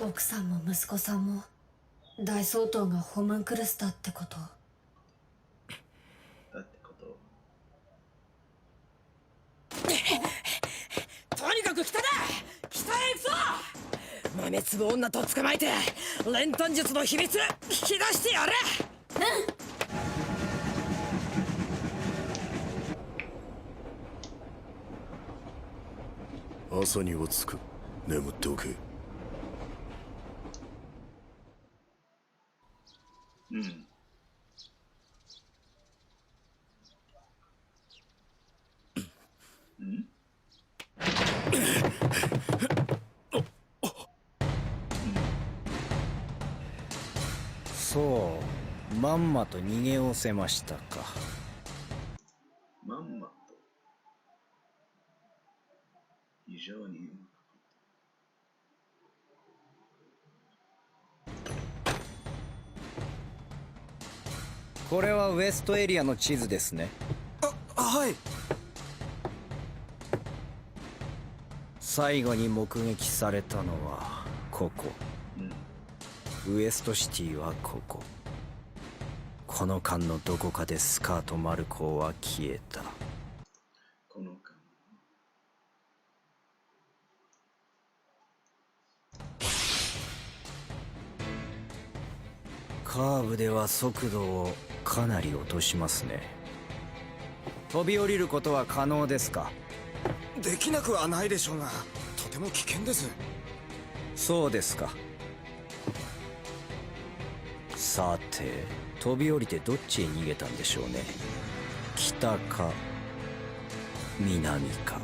奥さんも息子さんも大総統がホムンクルスだってこと。とにかく北だ。北へ行くぞ。豆粒女と捕まえて練炭術の秘密引き出してやれ。朝には着く。眠っておけ。うん。うん。そう、まんまと逃げおせましたか。まんまと。非常に。これはウエストエリアの地図ですね。はい。最後に目撃されたのはここ、ウエストシティはここ。この間のどこかでスカートマルコーは消えた。この間。カーブでは速度をかなり落としますね。飛び降りることは可能ですか？できなくはないでしょうが、とても危険です。そうですか。さて、飛び降りてどっちへ逃げたんでしょうね。北か南か。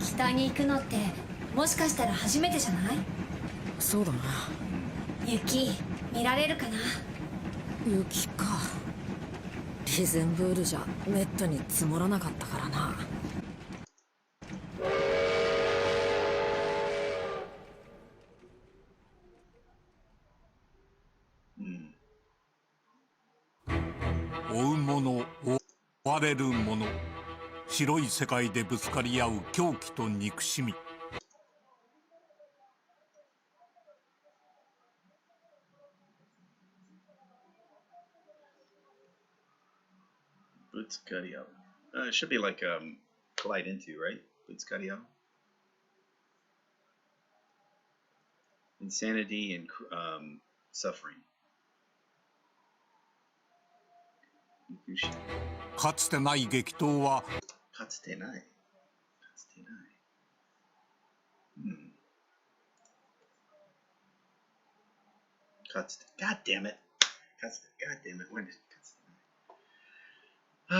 北に行くのってもしかしたら初めてじゃない？そうだな。雪見られるかな？雪か。リゼンブールじゃめったに積もらなかったからな。追う者追われる者、白い世界でぶつかり合う狂気と憎しみ。ぶつかり合う。It should be like collide into, right? ぶつかり合う。Insanity and suffering. かつてない激闘はかつてない。かつてない。かつて。God damn it. かつて。God damn it. When did かつてない?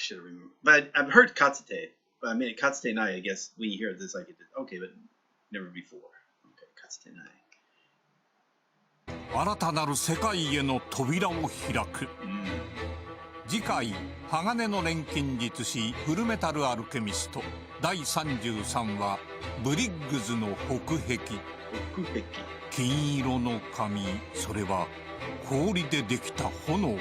Should have removed. But I've heard かつて. But I mean, かつてない. I guess when you hear this, like it did. Okay, but never before. Okay, かつてない。新たなる世界への扉を開く。次回「鋼の錬金術師フルメタルアルケミスト」第33話「ブリッグズの北壁」。金色の髪、それは氷でできた炎。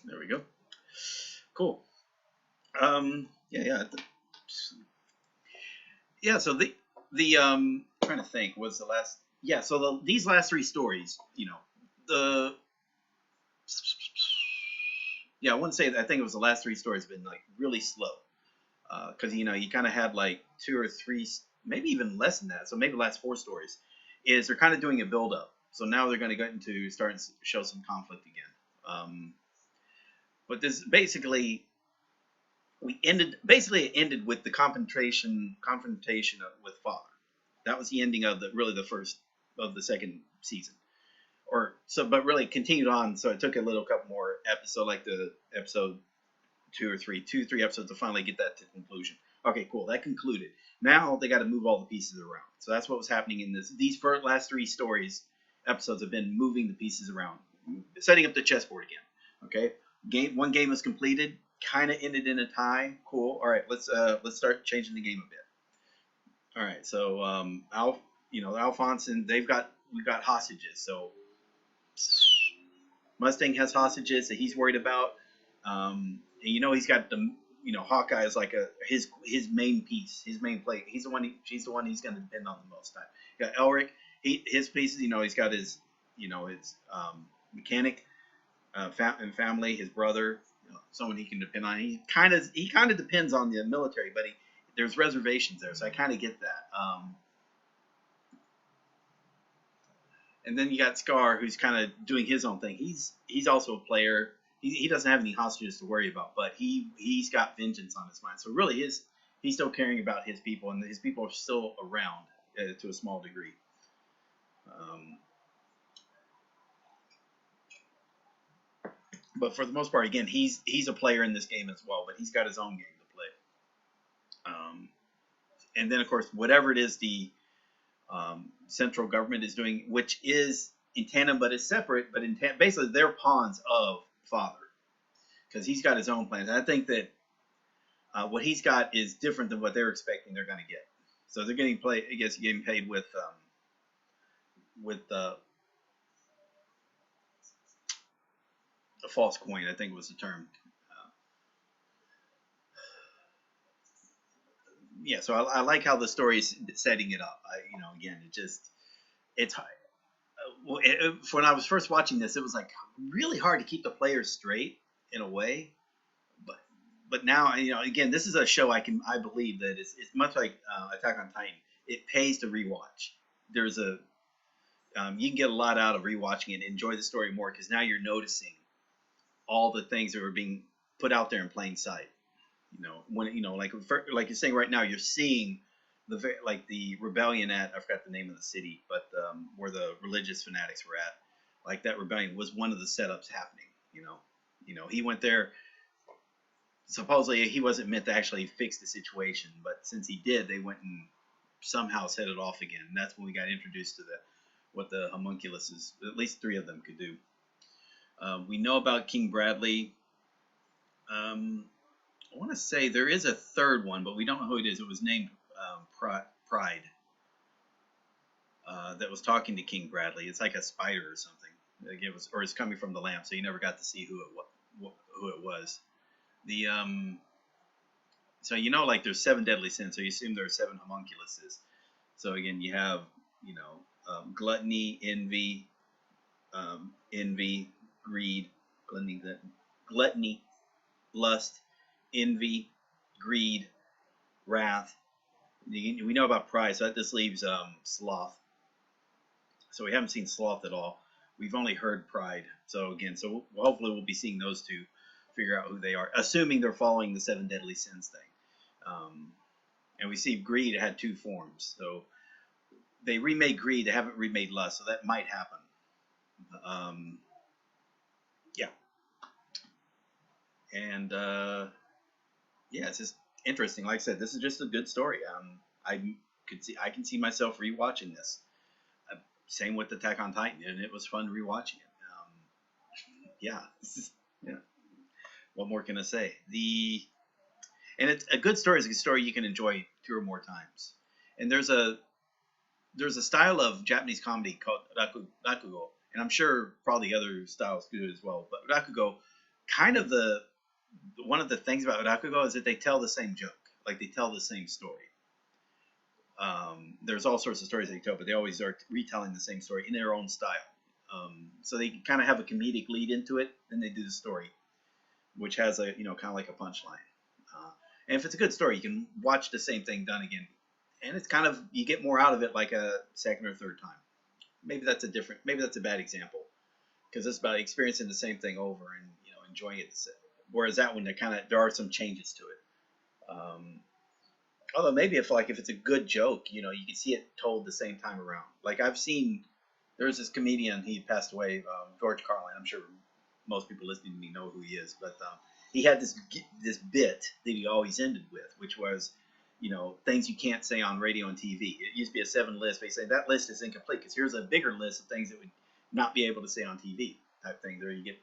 There we go. Cool. Yeah. So the trying to think was the last. Yeah. So these last three stories, I wouldn't say that. I think it was the last three stories have been like really slow, because you kind of had like 2 or 3, maybe even less than that. So maybe the last 4 stories is they're kind of doing a build up. So now they're going to get into starting to show some conflict again. But this basically. It ended with the confrontation with father. That was the ending of the first of the second season, but really continued on. So it took a couple more episodes, like the episode 2 or 3 episodes to finally get that to conclusion. Okay, cool. That concluded. Now they got to move all the pieces around. So that's what was happening in these last 3 episodes have been moving the pieces around, setting up the chessboard again. Okay, one game was completed. Kind of ended in a tie. Cool. All right, let's start changing the game a bit. All right, so Alphonse and we've got hostages. So Mustang has hostages that he's worried about. And he's got Hawkeye is like his main piece, his main play. She's the one he's going to depend on the most time. You got Elric, his pieces. He's got his mechanic, and family, his brother. Someone he can depend on. He kind of depends on the military, but there's reservations there, so I kind of get that. And then you got Scar, who's kind of doing his own thing. He's also a player. He doesn't have any hostages to worry about, but he's got vengeance on his mind. So really, he's still caring about his people, and his people are still around to a small degree. But for the most part, again, he's a player in this game as well, but he's got his own game to play. And then, of course, whatever it is the central government is doing, which is in tandem, but it's separate, but basically they're pawns of Father, because he's got his own plans. And I think that what he's got is different than what they're expecting they're going to get. So they're getting paid with a false coin, I think was the term. Yeah, so I like how the story is setting it up. Again, when I was first watching this, it was like really hard to keep the players straight in a way. But now, again, this is a show I believe that it's much like Attack on Titan. It pays to rewatch. You can get a lot out of rewatching it and enjoy the story more, because now you're noticing all the things that were being put out there in plain sight. Like you're saying right now, you're seeing the rebellion at, I forgot the name of the city, but where the religious fanatics were at. Like that rebellion was one of the setups happening. He went there. Supposedly he wasn't meant to actually fix the situation, but since he did, they went and somehow set it off again. And that's when we got introduced to what the homunculuses, at least 3 of them, could do. We know about King Bradley. I want to say there is a 3rd one, but we don't know who it is. It was named Pride. That was talking to King Bradley. It's like a spider or something. It's coming from the lamp, so you never got to see who it was. So like there's 7 deadly sins, so you assume there are 7 homunculuses. So again, you have gluttony, envy, greed, gluttony, lust, envy, greed, wrath. We know about pride, so that just leaves sloth. So we haven't seen sloth at all. We've only heard pride. So again, hopefully we'll be seeing those 2, figure out who they are, assuming they're following the 7 deadly sins thing. And we see greed had 2 forms. So they remade greed, they haven't remade lust, so that might happen. Yeah. And it's just interesting. Like I said, this is just a good story. I can see myself rewatching this. Same with Attack on Titan, and it was fun rewatching it. What more can I say? And it's a good story. Is a story you can enjoy 2 or more times. And there's a style of Japanese comedy called rakugo, and I'm sure probably other styles do as well. But rakugo, kind of one of the things about rakugo is that they tell the same joke, like they tell the same story. There's all sorts of stories they tell, but they always are retelling the same story in their own style. So they kind of have a comedic lead into it, then they do the story, which has a kind of like a punchline. And if it's a good story, you can watch the same thing done again, and it's kind of, you get more out of it like a 2nd or 3rd time. Maybe that's a bad example, because it's about experiencing the same thing over and enjoying it. Whereas that one, there are some changes to it. Although maybe if it's a good joke, you can see it told the same time around. Like there's this comedian, he passed away, George Carlin. I'm sure most people listening to me know who he is, but he had this bit that he always ended with, which was, things you can't say on radio and TV. It used to be a 7 list, but he said that list is incomplete because here's a bigger list of things that would not be able to say on TV type thing. There you get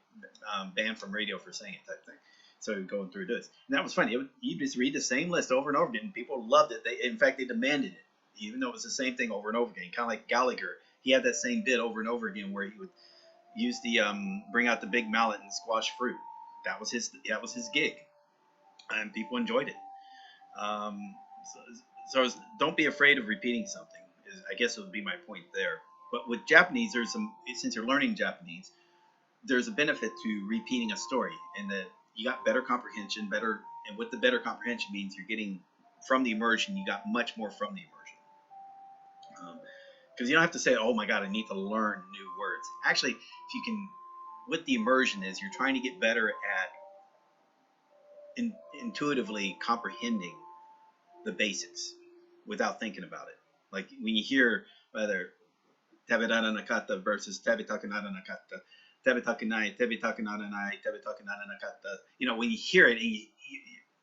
banned from radio for saying it type thing. So going through this, and that was funny. You just read the same list over and over again, and people loved it. In fact, they demanded it, even though it was the same thing over and over again. Kind of like Gallagher, he had that same bit over and over again where he would use bring out the big mallet and squash fruit. That was his gig, and people enjoyed it. So don't be afraid of repeating something. I guess it would be my point there. But with Japanese, since you're learning Japanese, there's a benefit to repeating a story, and that you got better comprehension, and what the better comprehension means, you're getting from the immersion, you got much more from the immersion. because you don't have to say, oh my god, I need to learn new words. Actually, if you can, what the immersion is, you're trying to get better at intuitively comprehending the basics without thinking about it. Like when you hear whether tabedara nakata versus tabetakanara nakata, tabetakanai, tabetakanara nakata, you know, when you hear it and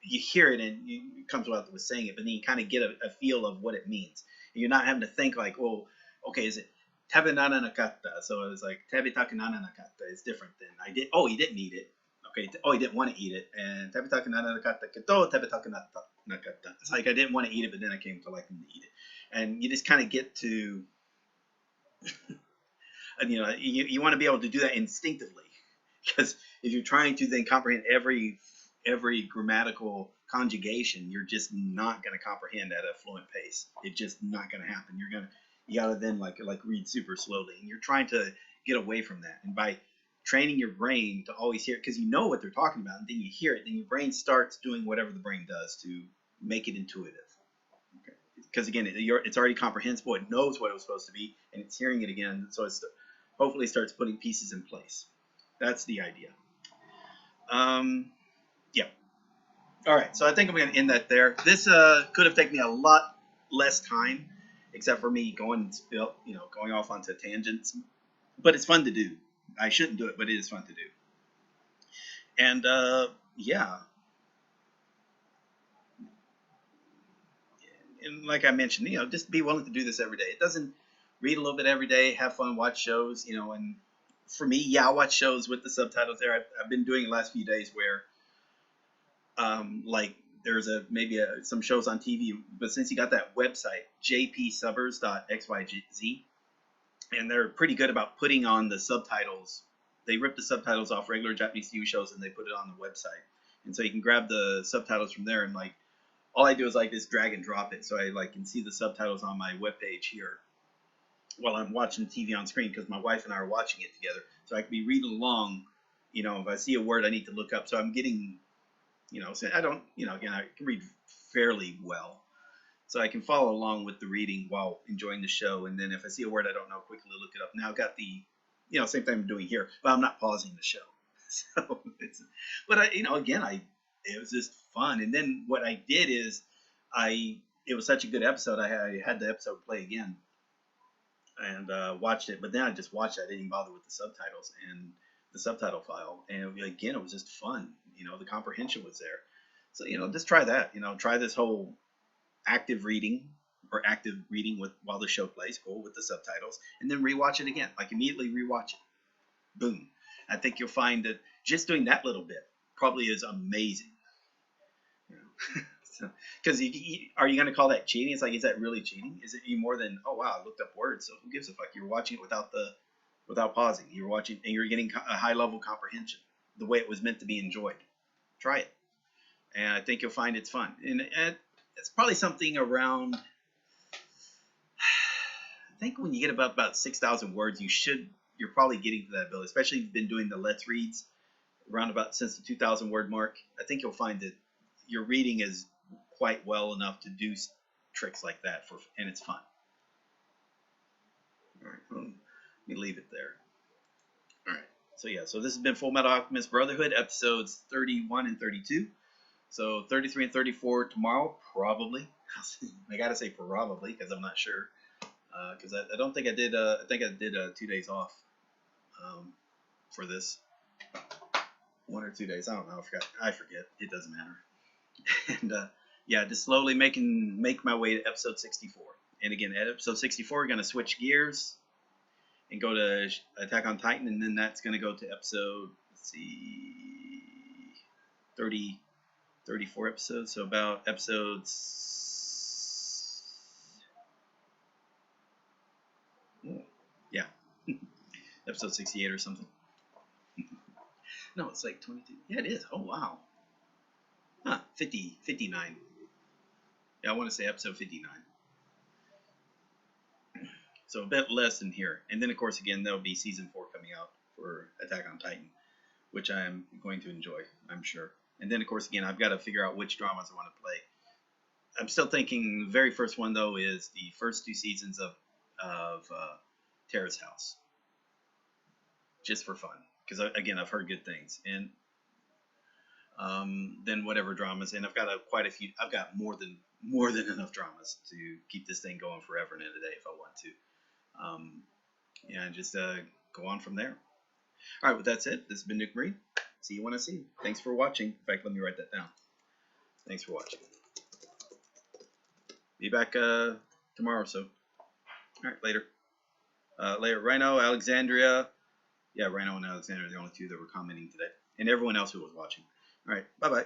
you hear it and it comes out with saying it, but then you kind of get a feel of what it means. And you're not having to think like, well, okay, is it tabenara nakata? So it's like tabetakanara nakata is different than I did. Oh, he didn't eat it. Okay. Oh, he didn't want to eat it. And tabetakanara nakata keto tabetakanara nakata. It's like I didn't want to eat it, but then I came to like him to eat it. And you just kind of get to, and, you know, you want to be able to do that instinctively, because if you're trying to then comprehend every grammatical conjugation, you're just not going to comprehend at a fluent pace. It's just not going to happen. You got to then like read super slowly, and you're trying to get away from that. And by training your brain to always hear it, because you know what they're talking about, and then you hear it, then your brain starts doing whatever the brain does to make it intuitive. Okay. Because again, it's already comprehensible. It knows what it was supposed to be, and it's hearing it again, so it's hopefully starts putting pieces in place. That's the idea. Yeah. All right, so I think I'm going to end that there. This could have taken me a lot less time, except for me going off onto tangents. But it's fun to do. I shouldn't do it, but it is fun to do. And yeah. And like I mentioned, you know, just be willing to do this every day. It doesn't read a little bit every day, have fun, watch shows, you know. And for me, yeah, I watch shows with the subtitles there. I've been doing it the last few days where like there's some shows on TV, but since you got that website, jpsubbers.xyz, and they're pretty good about putting on the subtitles. They rip the subtitles off regular Japanese TV shows and they put it on the website. And so you can grab the subtitles from there, and like all I do is like just drag and drop it, so I like can see the subtitles on my webpage here while I'm watching TV on screen, because my wife and I are watching it together. So I can be reading along, you know, if I see a word I need to look up. So I'm getting, you know, so I don't, you know, again, I can read fairly well. So I can follow along with the reading while enjoying the show. And then if I see a word I don't know, quickly look it up. Now I've got the, you know, same thing I'm doing here, but I'm not pausing the show. So but I, you know, again, it was just fun. And then what I did is it was such a good episode. I had the episode play again and watched it, but then I just watched it. I didn't even bother with the subtitles and the subtitle file. And again, it was just fun. You know, the comprehension was there. So, you know, just try that. You know, try this whole active reading while the show plays, cool, with the subtitles, and then rewatch it again. Like immediately rewatch it. Boom. I think you'll find that just doing that little bit probably is amazing. You know? Because are you going to call that cheating? It's like, is that really cheating? Is it more than, oh wow, I looked up words, so who gives a fuck? You're watching it without pausing. You're watching and you're getting a high level comprehension, the way it was meant to be enjoyed. Try it, and I think you'll find it's fun. And it's probably something around, I think when you get about 6,000 words, you're probably getting to that ability, especially if you've been doing the Let's Reads around about since the 2,000 word mark. I think you'll find that your reading is quite well enough to do tricks like that, and it's fun. All right, let me leave it there. All right, so yeah, so this has been Fullmetal Alchemist Brotherhood, episodes 31 and 32. So 33 and 34 tomorrow, probably. I gotta say probably because I'm not sure. Because I don't think I did. I think I did 2 days off for this. 1 or 2 days. I don't know. I forget. It doesn't matter. And yeah, just slowly make my way to episode 64. And again, at episode 64, we're gonna switch gears and go to Attack on Titan, and then that's gonna go to episode, let's see, 34 episodes. So about episodes, yeah, episode 68 or something. No, it's like 22. Yeah, it is. Oh wow. Huh, 59. Yeah, I want to say episode 59. So a bit less than here. And then, of course, again, there'll be season 4 coming out for Attack on Titan, which I'm going to enjoy, I'm sure. And then, of course, again, I've got to figure out which dramas I want to play. I'm still thinking the very first one, though, is the first 2 seasons of of Terrace House, just for fun, because again, I've heard good things. And then whatever dramas, and I've got quite a few. I've got more than enough dramas to keep this thing going forever and a day if I want to. And just go on from there. All right, with that said, this has been Nuke Marine. See you when I see you. Thanks for watching. In fact, let me write that down. Thanks for watching. Be back tomorrow, so. All right, later. Later, Rhino, Alexandria. Yeah, Rhino and Alexandria are the only two that were commenting today. And everyone else who was watching. All right, bye-bye.